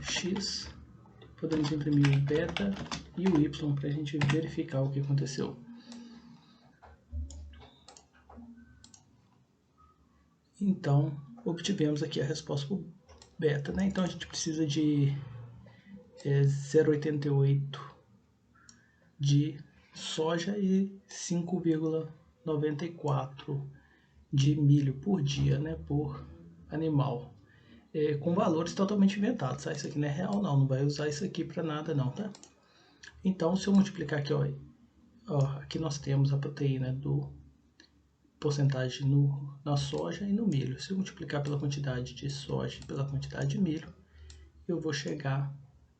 x, podemos imprimir o beta e o y para a gente verificar o que aconteceu. Então, obtivemos aqui a resposta para o beta, né? Então a gente precisa de é 0,88 de soja e 5,94 de milho por dia, né, por animal. Com valores totalmente inventados, tá? Isso aqui não é real não vai usar isso aqui para nada não, tá? Então, se eu multiplicar aqui, ó, aqui nós temos a proteína do porcentagem na soja e no milho. Se eu multiplicar pela quantidade de soja e pela quantidade de milho, eu vou chegar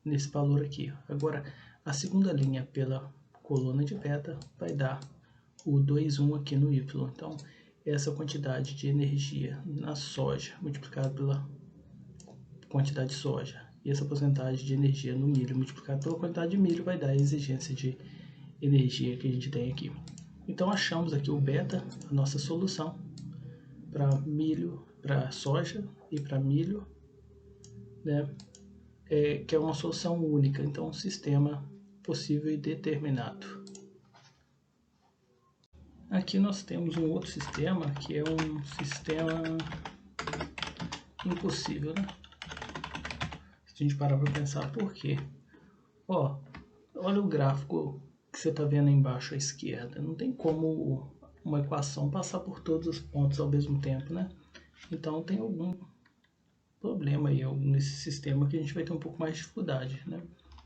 nesse valor aqui. Agora, a segunda linha pela coluna de beta vai dar o 2,1 aqui no Y. Então, essa quantidade de energia na soja multiplicada pela quantidade de soja e essa porcentagem de energia no milho multiplicada pela quantidade de milho vai dar a exigência de energia que a gente tem aqui. Então, achamos aqui o beta, a nossa solução para milho, para soja e para milho, né? Que é uma solução única, então um sistema possível e determinado. Aqui nós temos um outro sistema que é um sistema impossível, né? Se a gente parar para pensar por quê. Olha o gráfico que você está vendo aí embaixo à esquerda. Não tem como uma equação passar por todos os pontos ao mesmo tempo, né? Então tem algum problema aí nesse sistema que a gente vai ter um pouco mais de dificuldade, né,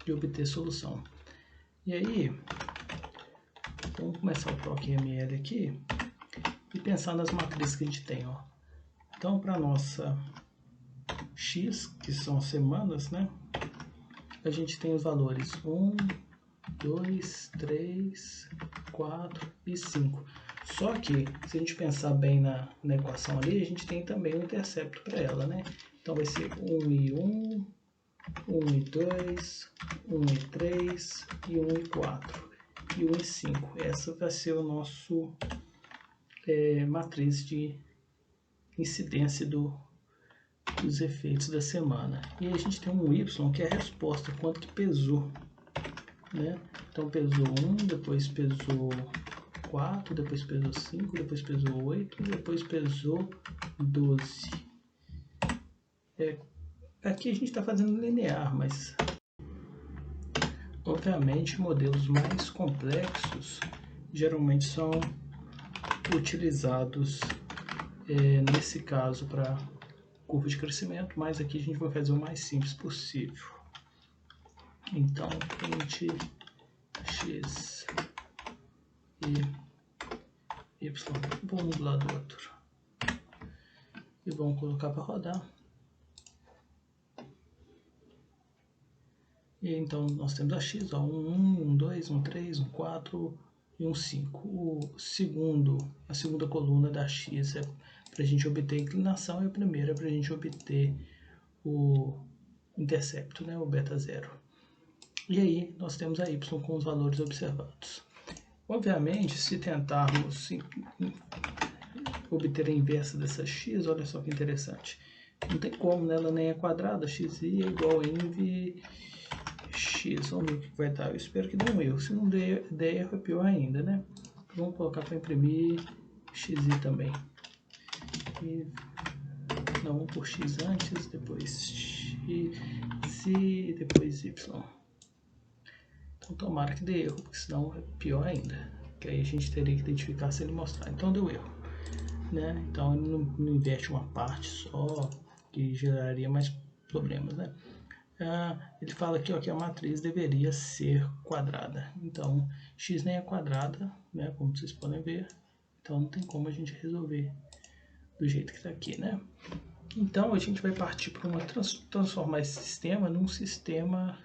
de obter solução. E aí, vamos começar o PROC-ML aqui e pensar nas matrizes que a gente tem, ó. Então, para nossa X, que são as semanas, né, a gente tem os valores 1, 2, 3, 4 e 5. Só que, se a gente pensar bem na equação ali, a gente tem também um intercepto para ela, né? Então vai ser 1 e 1, 1 e 2, 1 e 3 e 1 e 4 e 1 e 5. Essa vai ser o nosso matriz de incidência dos efeitos da semana. E aí a gente tem um Y que é a resposta, quanto que pesou, né? Então pesou 1, depois pesou 4, depois pesou 5, depois pesou 8, depois pesou 12. Aqui a gente está fazendo linear, mas obviamente modelos mais complexos geralmente são utilizados nesse caso para curva de crescimento, mas aqui a gente vai fazer o mais simples possível. Então, int x e y, vamos um do lado do outro e vamos colocar para rodar. E então nós temos a x, ó, 1, 1, 2, 1, 3, 1, 4 e 1, 5. A segunda coluna da x é para a gente obter a inclinação e a primeira é para a gente obter o intercepto, né, o beta zero. E aí nós temos a y com os valores observados. Obviamente, se tentarmos obter a inversa dessa x, olha só que interessante. Não tem como, né? Ela nem é quadrada, xi é igual a inv x. Vamos ver o que vai dar. Eu espero que dê um erro. Se não der erro, é pior ainda, né? Vamos colocar para imprimir xi também. E, não, vamos por x antes, depois x e depois y. Então tomara que dê erro, porque senão é pior ainda. Que aí a gente teria que identificar se ele mostrar. Então deu erro, né? Então ele não inverte uma parte só, que geraria mais problemas, né? Ele fala aqui, ó, que a matriz deveria ser quadrada. Então x nem é quadrada, né? Como vocês podem ver. Então não tem como a gente resolver do jeito que está aqui, né? Então a gente vai partir para transformar esse sistema num sistema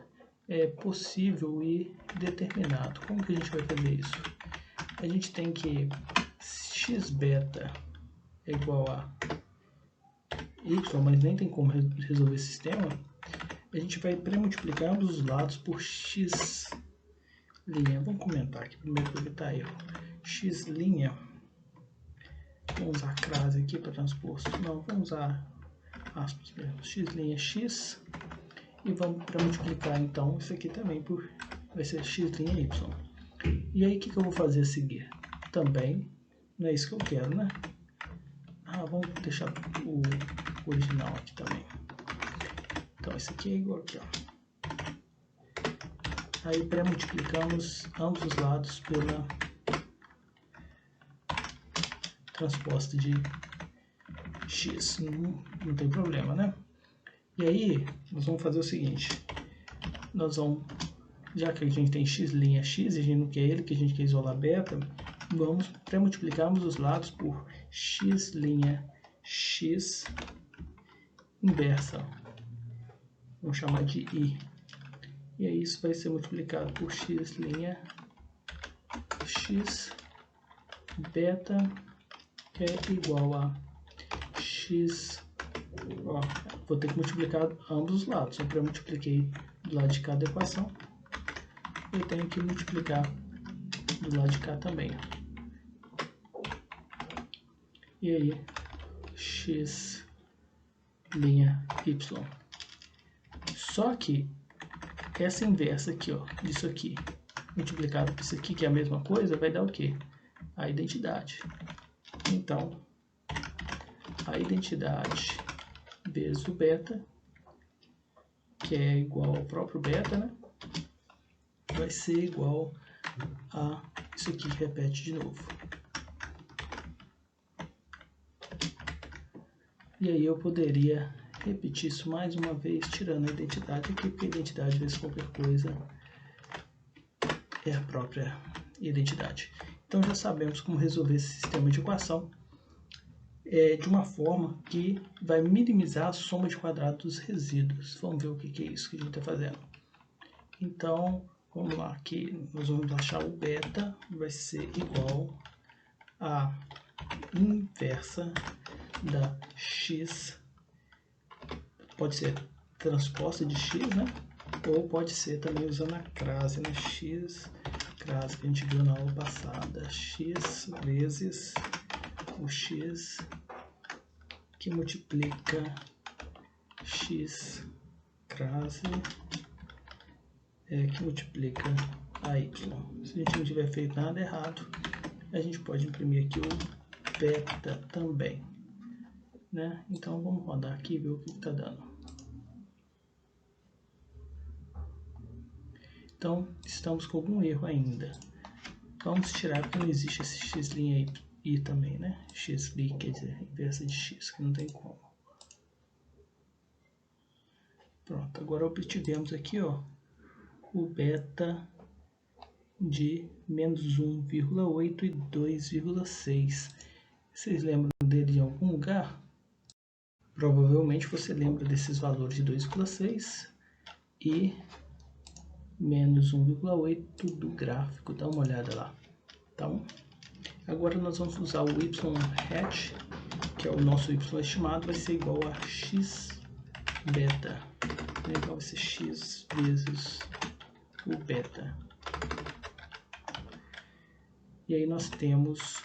possível e determinado. Como que a gente vai fazer isso? A gente tem que x beta é igual a y, mas nem tem como resolver esse sistema. A gente vai pré-multiplicar ambos os lados por x'. Vamos comentar aqui primeiro para evitar erro. X'. Vamos usar crase aqui para transposto. Não, vamos usar aspas mesmo. X'. E vamos para multiplicar então isso aqui também por, vai ser x' y. E aí o que eu vou fazer a seguir? Também não é isso que eu quero, né? Vamos deixar o original aqui também. Então isso aqui é igual aqui, ó. Aí pré-multiplicamos ambos os lados pela transposta de x. Não tem problema, né? E aí, nós vamos fazer o seguinte. Nós vamos, já que a gente tem x' x e a gente não quer ele, que a gente quer isolar beta, vamos pré-multiplicarmos os lados por x' x inversa. Vamos chamar de i. E aí isso vai ser multiplicado por x' x beta, que é igual a x. Ó, vou ter que multiplicar ambos os lados. Eu pré-multipliquei do lado de cá da equação. Eu tenho que multiplicar do lado de cá também. E aí, x' y. Só que essa inversa aqui, ó, disso aqui, multiplicado por isso aqui, que é a mesma coisa, vai dar o quê? A identidade. Então, a identidade vezes o beta, que é igual ao próprio beta, né? Vai ser igual a isso aqui que repete de novo. E aí eu poderia repetir isso mais uma vez, tirando a identidade aqui, porque a identidade vezes qualquer coisa é a própria identidade. Então já sabemos como resolver esse sistema de equação de uma forma que vai minimizar a soma de quadrados dos resíduos. Vamos ver o que é isso que a gente está fazendo. Então, vamos lá, aqui nós vamos achar o beta, vai ser igual a inversa da x, pode ser transposta de x, né? Ou pode ser também usando a crase, né? X, crase que a gente viu na aula passada, x vezes o x que multiplica x crase que multiplica a y. Se a gente não tiver feito nada errado, a gente pode imprimir aqui o beta também, né? Então vamos rodar aqui e ver o que está dando. Então estamos com algum erro ainda. Vamos tirar porque não existe esse x' i também, né? X' quer dizer inversa de x, que não tem como. Pronto, agora obtivemos aqui, ó, o beta de menos 1,8 e 2,6. Vocês lembram dele em algum lugar? Provavelmente você lembra desses valores de 2,6 e menos 1,8 do gráfico. Dá uma olhada lá. Então, agora nós vamos usar o y hat, que é o nosso y estimado, vai ser igual a x beta. Então vai ser x vezes o beta. E aí nós temos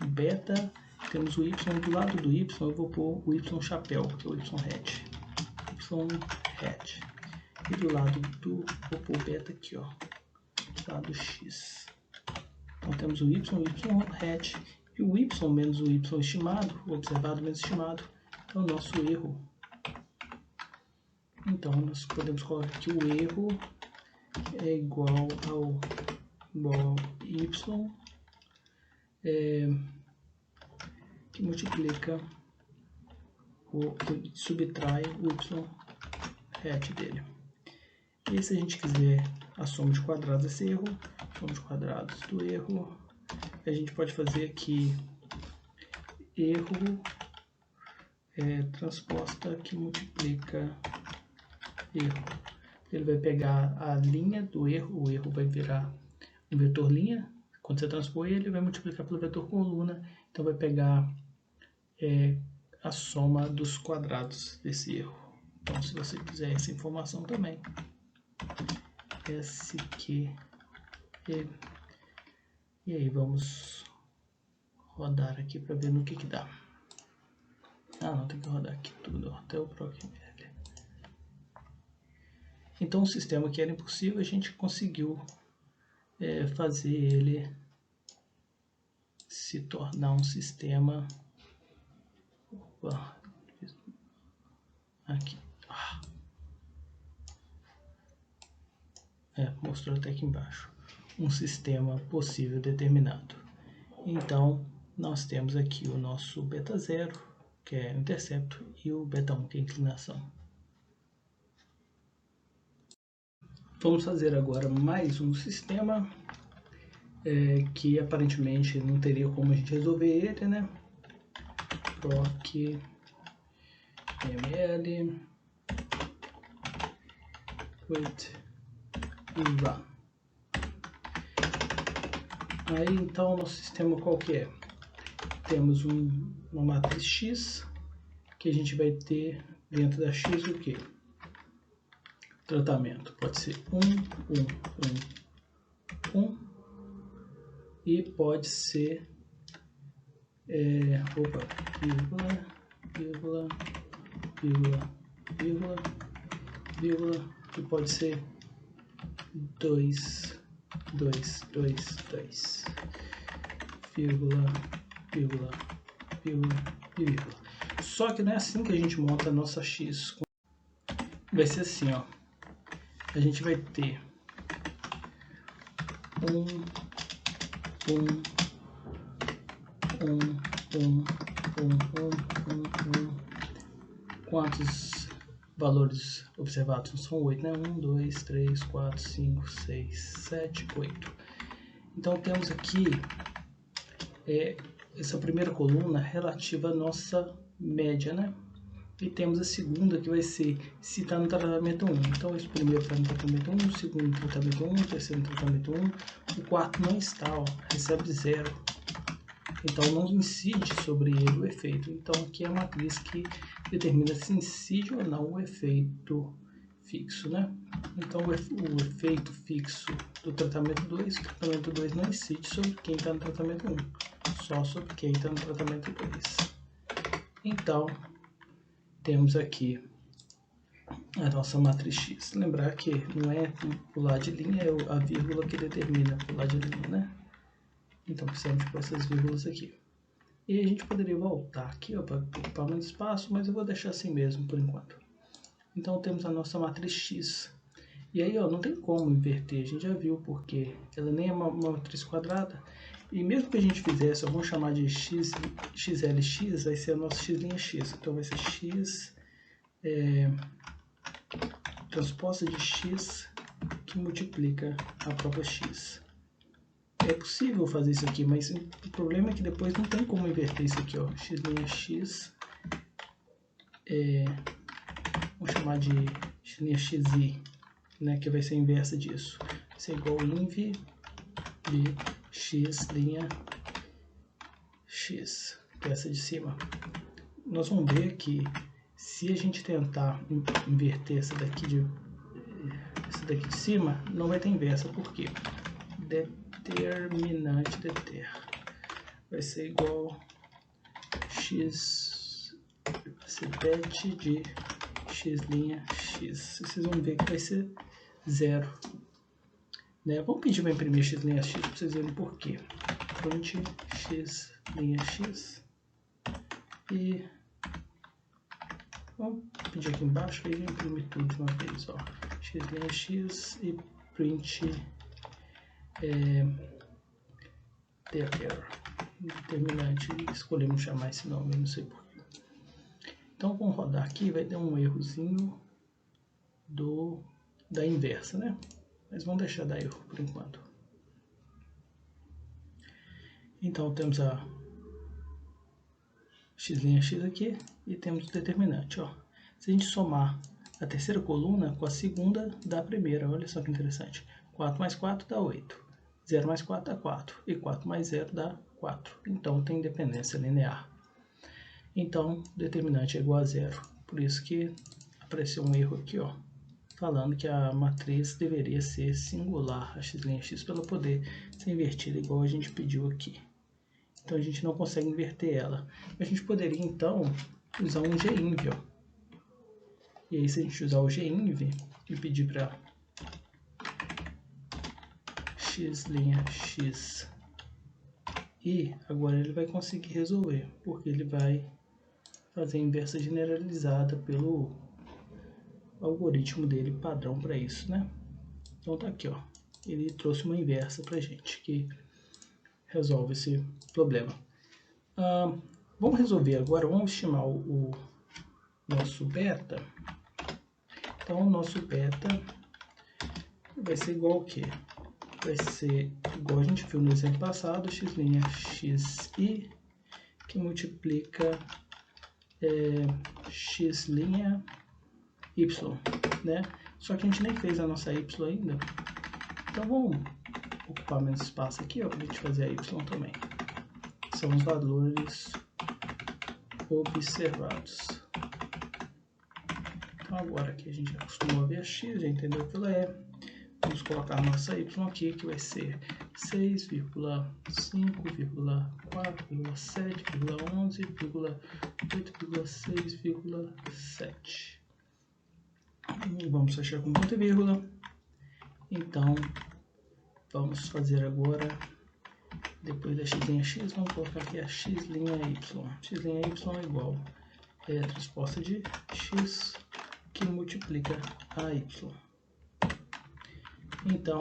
o beta, temos o y, do lado do y eu vou pôr o y chapéu, que é o y hat. Y hat. E do lado do, vou pôr o beta aqui, ó, do lado x. Então temos o y hat e o y menos o y estimado, o observado menos estimado, é o nosso erro. Então nós podemos colocar aqui o erro é igual ao y que multiplica que subtrai o y hat dele. E se a gente quiser a soma de quadrados desse erro, soma de quadrados do erro, a gente pode fazer aqui erro transposta que multiplica erro. Ele vai pegar a linha do erro, o erro vai virar um vetor linha, quando você transpor ele vai multiplicar pelo vetor coluna, então vai pegar a soma dos quadrados desse erro. Então se você quiser essa informação também, SQE. E aí vamos rodar aqui para ver no que dá. Ah, não, tem que rodar aqui tudo, até o PROC-ML. Então o sistema que era impossível, a gente conseguiu fazer ele se tornar um sistema... Opa, aqui. mostrou até aqui embaixo, um sistema possível determinado. Então, nós temos aqui o nosso beta 0, que é o intercepto, e o beta 1, que é a inclinação. Vamos fazer agora mais um sistema que aparentemente não teria como a gente resolver ele, né? Proc ml with run. Aí então nosso sistema qual que é? Temos uma matriz X que a gente vai ter dentro da X o que? Tratamento pode ser 1 e pode ser vírgula, que pode ser 2, vírgula. Só que não é assim que a gente monta a nossa X. Vai ser assim, ó. A gente vai ter quantos valores observados? São 8, né? 1, 2, 3, 4, 5, 6, 7, 8. Então temos aqui essa primeira coluna relativa à nossa média, né? E temos a segunda que vai ser se está no tratamento 1. Então esse primeiro está no tratamento 1, o segundo no tratamento 1, o terceiro no tratamento 1, o quarto não está, ó, recebe 0. Então não incide sobre ele o efeito. Então aqui é a matriz que determina se incide ou não o efeito fixo, né? Então o efeito fixo do tratamento 2, o tratamento 2 não incide sobre quem está no tratamento 1, só sobre quem está no tratamento 2. Então temos aqui a nossa matriz X. Lembrar que não é pular de linha, é a vírgula que determina pular de linha, né? Então precisamos de essas vírgulas aqui. E a gente poderia voltar aqui para ocupar mais espaço, mas eu vou deixar assim mesmo por enquanto. Então temos a nossa matriz X. E aí, ó, não tem como inverter, a gente já viu porque ela nem é uma matriz quadrada. E mesmo que a gente fizesse, vamos chamar de XLX, vai ser a nossa X'. Então vai ser X transposta de X que multiplica a própria X. É possível fazer isso aqui, mas o problema é que depois não tem como inverter isso aqui, ó. X', vamos chamar de X'I, né, que vai ser a inversa disso. Vai ser igual inv de X', que é essa de cima. Nós vamos ver que se a gente tentar inverter essa daqui de cima, não vai ter inversa. Por quê? Determinante deter vai ser igual X bet de X'. Vocês vão ver que vai ser 0. Né? Vamos pedir para imprimir X' para vocês verem por quê. Print X'. E vamos pedir aqui embaixo que ele imprime tudo de uma vez. Ó. X' e print determinante. Escolhemos chamar esse nome, não sei porquê. Então vamos rodar aqui, vai dar um errozinho da inversa, né? Mas vamos deixar dar erro por enquanto. Então temos a X' aqui e temos o determinante, ó. Se a gente somar a terceira coluna com a segunda da primeira, olha só que interessante. 4 mais 4 dá 8. 0 mais 4 dá 4. E 4 mais 0 dá 4. Então tem dependência linear. Então determinante é igual a 0. Por isso que apareceu um erro aqui, ó, falando que a matriz deveria ser singular, a X', para ela poder ser invertida igual a gente pediu aqui. Então a gente não consegue inverter ela. A gente poderia então usar um GINV, ó. E aí se a gente usar o GINV e pedir para X', e agora ele vai conseguir resolver, porque ele vai fazer a inversa generalizada pelo algoritmo dele padrão para isso, né? Então tá aqui, ó. Ele trouxe uma inversa pra gente, que resolve esse problema. Vamos resolver agora, vamos estimar o nosso beta. Então o nosso beta vai ser igual ao quê? Vai ser igual a gente viu no exemplo passado, x'I que multiplica x'Y, né? Só que a gente nem fez a nossa y ainda. Então vamos ocupar menos espaço aqui, ó, para a gente fazer a y também. São os valores observados. Então agora que a gente acostumou a ver a x, já entendeu o que ela é. Vamos colocar a nossa y aqui, que vai ser 6,5,7,11,8,6,7. Vamos fechar com ponto e vírgula. Então, vamos fazer agora, depois da x'X, vamos colocar aqui a x'Y. X'Y é igual a transposta de x que multiplica a y. Então,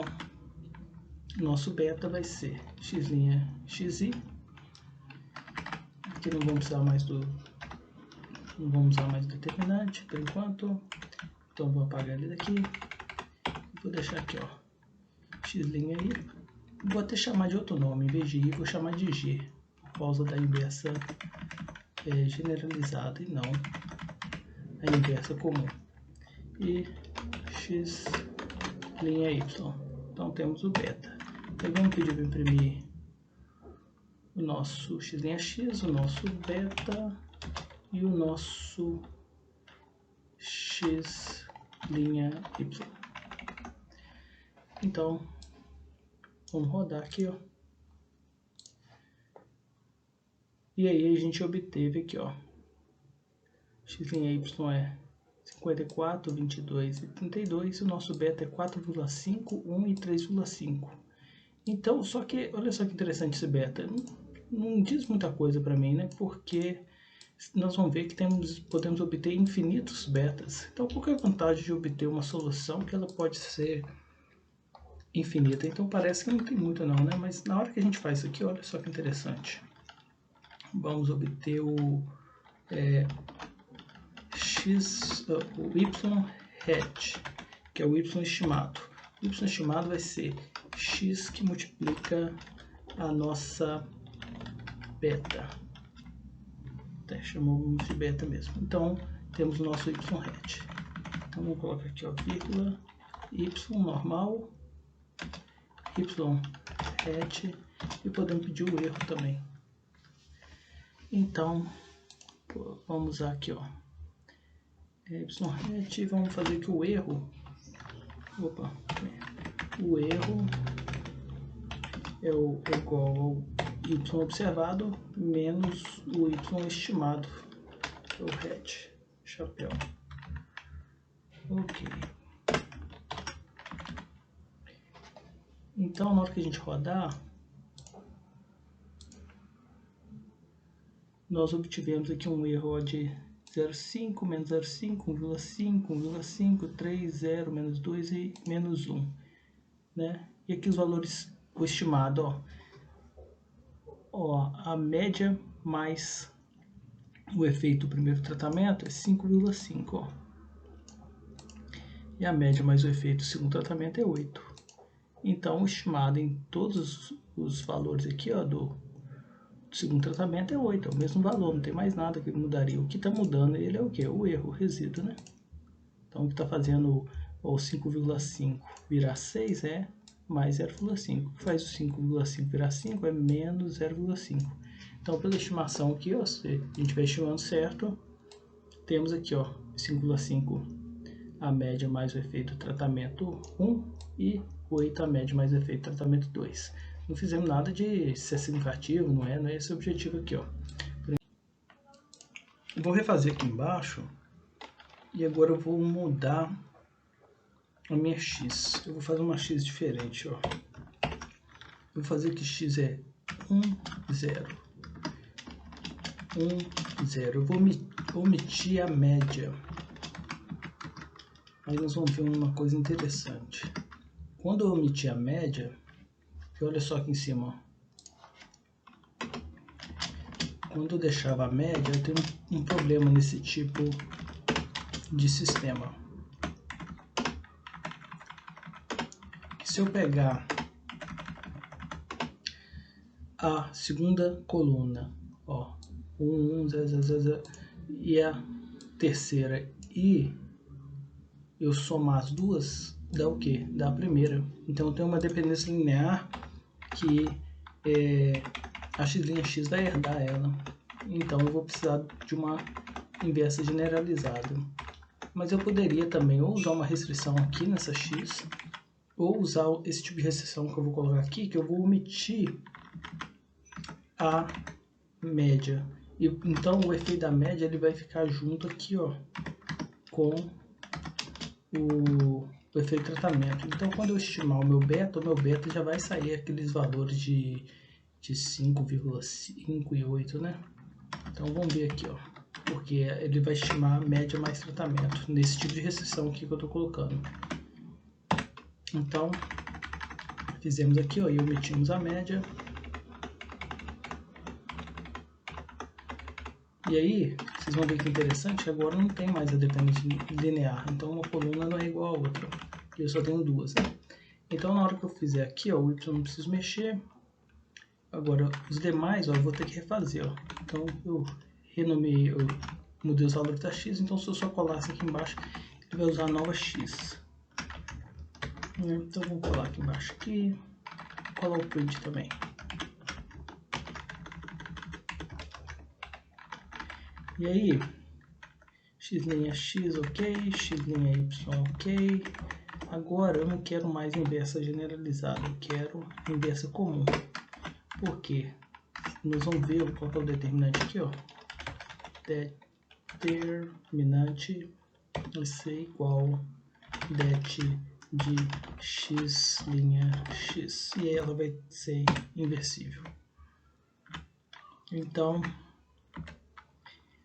nosso beta vai ser x'I. Aqui não vamos usar mais determinante por enquanto. Então vou apagar ele daqui. Vou deixar aqui, ó, x'I. Vou até chamar de outro nome, em vez de I, vou chamar de G, por causa da inversa generalizada e não a inversa comum. E x'Y. Então temos o beta. Então vamos pedir para imprimir o nosso x'X, o nosso beta e o nosso x'Y. Então vamos rodar aqui, ó. E aí a gente obteve aqui, ó, x'Y é 54, 22 e 32, e o nosso beta é 4,5, 1 e 3,5. Então, só que, olha só que interessante esse beta, não diz muita coisa para mim, né? Porque nós vamos ver que podemos obter infinitos betas. Então, qual que é a vantagem de obter uma solução que ela pode ser infinita? Então, parece que não tem muito não, né? Mas na hora que a gente faz isso aqui, olha só que interessante. Vamos obter o y hat, que é o y estimado. O y estimado vai ser x que multiplica a nossa beta. Até chamamos de beta mesmo. Então, temos o nosso y hat. Então, vamos colocar aqui, ó, vírgula, y normal, y hat, e podemos pedir o erro também. Então, vamos usar aqui, ó, y hat, vamos fazer aqui o erro. O erro é igual ao y observado menos o y estimado, que é o hat, chapéu. Ok. Então, na hora que a gente rodar, nós obtivemos aqui um erro de 0,5, menos 0,5, 1,5, 1,5, 3, 0, menos 2 e menos 1. Né? E aqui os valores, o estimado, ó, a média mais o efeito do primeiro tratamento é 5,5, ó. E a média mais o efeito do segundo tratamento é 8. Então, o estimado em todos os valores aqui, ó, do segundo tratamento é 8, é o mesmo valor, não tem mais nada que mudaria. O que está mudando ele é o que? O erro, o resíduo, né? Então, o que está fazendo o 5,5 virar 6 é mais 0,5. O que faz o 5,5 virar 5 é menos 0,5. Então, pela estimação aqui, ó, se a gente estiver estimando certo, temos aqui, ó, 5,5 a média mais o efeito do tratamento 1 e 8 a média mais o efeito do tratamento 2. Não fizemos nada de ser significativo, não é esse o objetivo aqui, ó. Eu vou refazer aqui embaixo e agora eu vou mudar a minha x. Eu vou fazer uma x diferente, ó. Eu vou fazer que x é 1, 0. 1, 0. Eu vou omitir a média. Aí nós vamos ver uma coisa interessante. quando eu omiti a média, que olha só aqui em cima, ó. Quando eu deixava a média, eu tenho um problema nesse tipo de sistema. Se eu pegar a segunda coluna, ó, 1, 1, 0, 0, 0, 0, e a terceira, e eu somar as duas, dá o quê? Dá a primeira. Então eu tenho uma dependência linear que a x' vai herdar ela. Então eu vou precisar de uma inversa generalizada. Mas eu poderia também ou usar uma restrição aqui nessa x, ou usar esse tipo de restrição que eu vou colocar aqui, que eu vou omitir a média. E, então o efeito da média ele vai ficar junto aqui, ó, com o efeito de tratamento. Então quando eu estimar o meu beta já vai sair aqueles valores de 5,5 e 8, né? Então vamos ver aqui, ó, porque ele vai estimar média mais tratamento nesse tipo de restrição aqui que eu estou colocando. Então fizemos aqui, ó, e omitimos a média. E aí, vocês vão ver que interessante, agora não tem mais a dependência linear. Então uma coluna não é igual a outra. Eu só tenho duas, né? Então na hora que eu fizer aqui, ó, o y não preciso mexer. Agora os demais, ó, eu vou ter que refazer, ó. Então eu renomeei, eu mudei os valores da x, então se eu só colar isso aqui embaixo, ele vai usar a nova x. Então vou colar aqui embaixo aqui, colar o print também. E aí, x', ok, x', ok. Agora eu não quero mais inversa generalizada, eu quero inversa comum. Por quê? Nós vamos ver, vou colocar o determinante aqui, ó. Determinante vai ser igual det de x', e aí ela vai ser inversível. Então,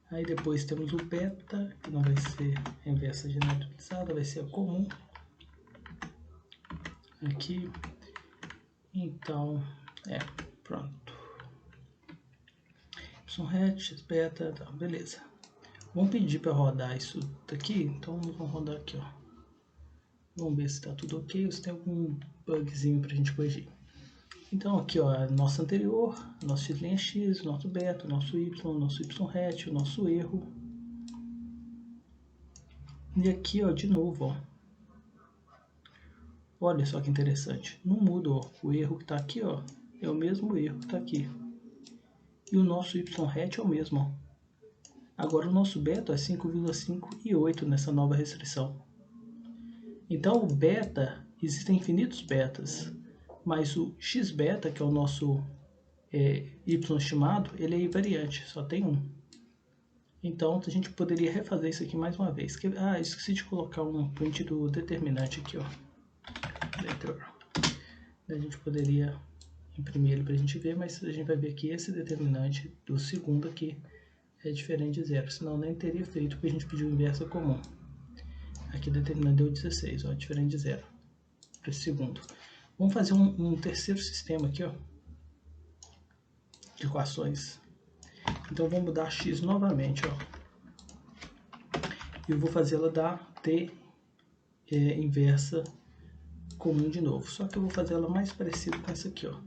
aí depois temos o beta, que não vai ser a inversa generalizada, vai ser a comum. Aqui. Então, pronto. Y hat, beta, tá, beleza. Vamos pedir para rodar isso daqui, então vamos rodar aqui, ó. Vamos ver se está tudo ok ou se tem algum bugzinho para a gente corrigir. Então aqui, ó, nosso anterior, nosso x', nosso beta, nosso y hat, o nosso erro. E aqui, ó, de novo, ó. Olha só que interessante. Não muda, ó. O erro que está aqui, ó, é o mesmo erro que está aqui. E o nosso hat é o mesmo, ó. Agora o nosso beta é 5,5 e 8 nessa nova restrição. Então o beta, existem infinitos betas, mas o x-beta, que é o nosso y estimado, ele é invariante, só tem um. Então a gente poderia refazer isso aqui mais uma vez. Esqueci de colocar um print do determinante aqui, ó. A gente poderia imprimir ele para a gente ver, mas a gente vai ver que esse determinante do segundo aqui é diferente de zero, senão nem teria feito, porque a gente pediu inversa comum. Aqui determinante deu 16, ó, diferente de zero para esse segundo. Vamos fazer um terceiro sistema aqui, ó, de equações. Então vou mudar x novamente, ó, e eu vou fazê-la dar t inversa comum de novo, só que eu vou fazer ela mais parecida com essa aqui, ó.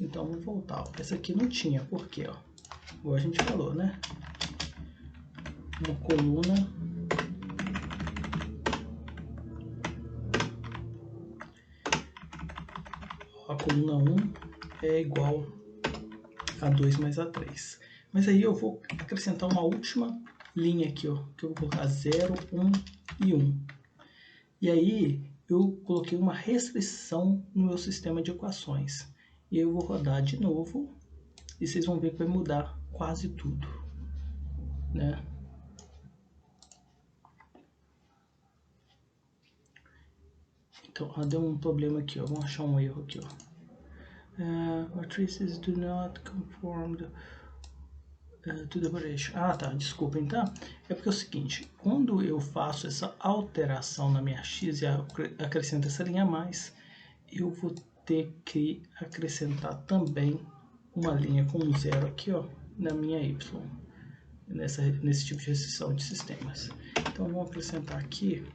Então vou voltar, ó. Essa aqui não tinha, por quê, ó? Igual a gente falou, né? Uma coluna a coluna 1 é igual a 2 mais a 3. Mas aí eu vou acrescentar uma última linha aqui, ó, que eu vou colocar 0, 1 e 1. E aí eu coloquei uma restrição no meu sistema de equações. E eu vou rodar de novo e vocês vão ver que vai mudar quase tudo, né? Então, deu um problema aqui, ó. Vamos achar um erro aqui, ó. Matrices do not conform. to the operation. Ah, tá, desculpa, então. É porque é o seguinte, quando eu faço essa alteração na minha x e acrescento essa linha a mais, eu vou ter que acrescentar também uma linha com 0 aqui, ó, na minha y, nesse tipo de restrição de sistemas. Então, vamos acrescentar aqui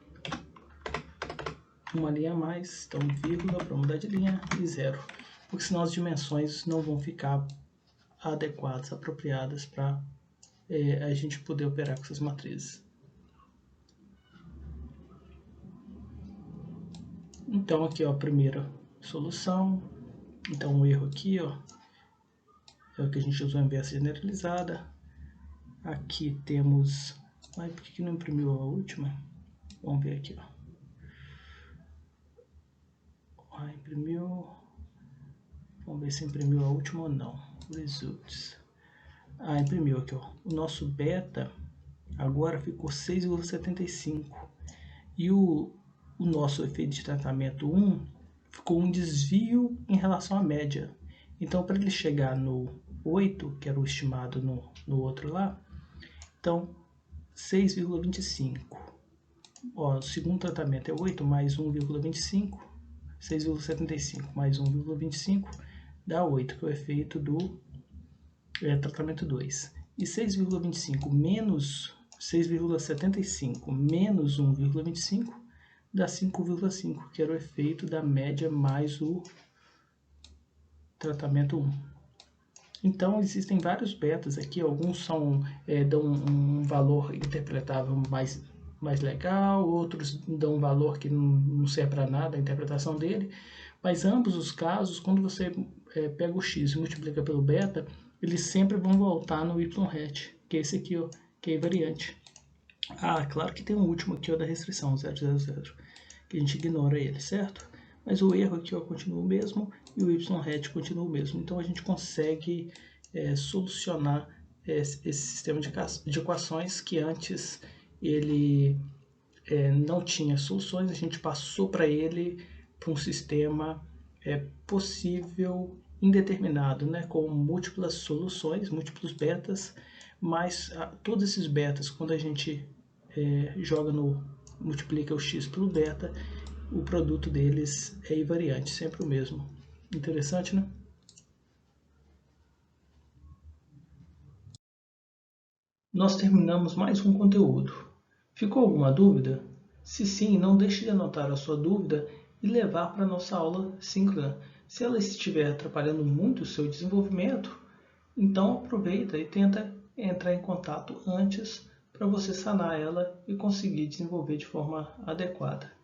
uma linha a mais, então vírgula para mudar de linha e 0, porque senão as dimensões não vão ficar adequadas, apropriadas para a gente poder operar com essas matrizes. Então aqui, ó, a primeira solução. Então o erro aqui, ó, é o que a gente usou em inversa generalizada. Aqui temos... Ai, por que não imprimiu a última? Vamos ver aqui, ó. Ah, imprimiu... Vamos ver se imprimiu a última ou não. Results. Ah, imprimiu aqui, ó. O nosso beta agora ficou 6,75. E o nosso efeito de tratamento 1 ficou um desvio em relação à média. Então, para ele chegar no 8, que era o estimado no outro lá, então 6,25. O segundo tratamento é 8 mais 1,25, 6,75 mais 1,25 dá 8, que é o efeito do tratamento 2. E 6,25 menos 6,75 menos 1,25 dá 5,5, que era o efeito da média mais o tratamento 1. Então, existem vários betas aqui, alguns dão um valor interpretável mais legal, outros dão um valor que não serve para nada, a interpretação dele, mas ambos os casos, quando você pega o x e multiplica pelo beta, eles sempre vão voltar no y-hat, que é esse aqui, ó, que é invariante. Ah, claro que tem um último aqui, ó, da restrição, 0,00, que a gente ignora ele, certo? Mas o erro aqui, ó, continua o mesmo e o y-hat continua o mesmo. Então a gente consegue solucionar esse sistema de equações que antes ele não tinha soluções, a gente passou para ele para um sistema possível indeterminado, né, com múltiplas soluções, múltiplos betas, mas todos esses betas, quando a gente multiplica o x pelo beta, o produto deles é invariante, sempre o mesmo. Interessante, né? Nós terminamos mais um conteúdo. Ficou alguma dúvida? Se sim, não deixe de anotar a sua dúvida e levar para a nossa aula síncrona. Se ela estiver atrapalhando muito o seu desenvolvimento, então aproveita e tenta entrar em contato antes para você sanar ela e conseguir desenvolver de forma adequada.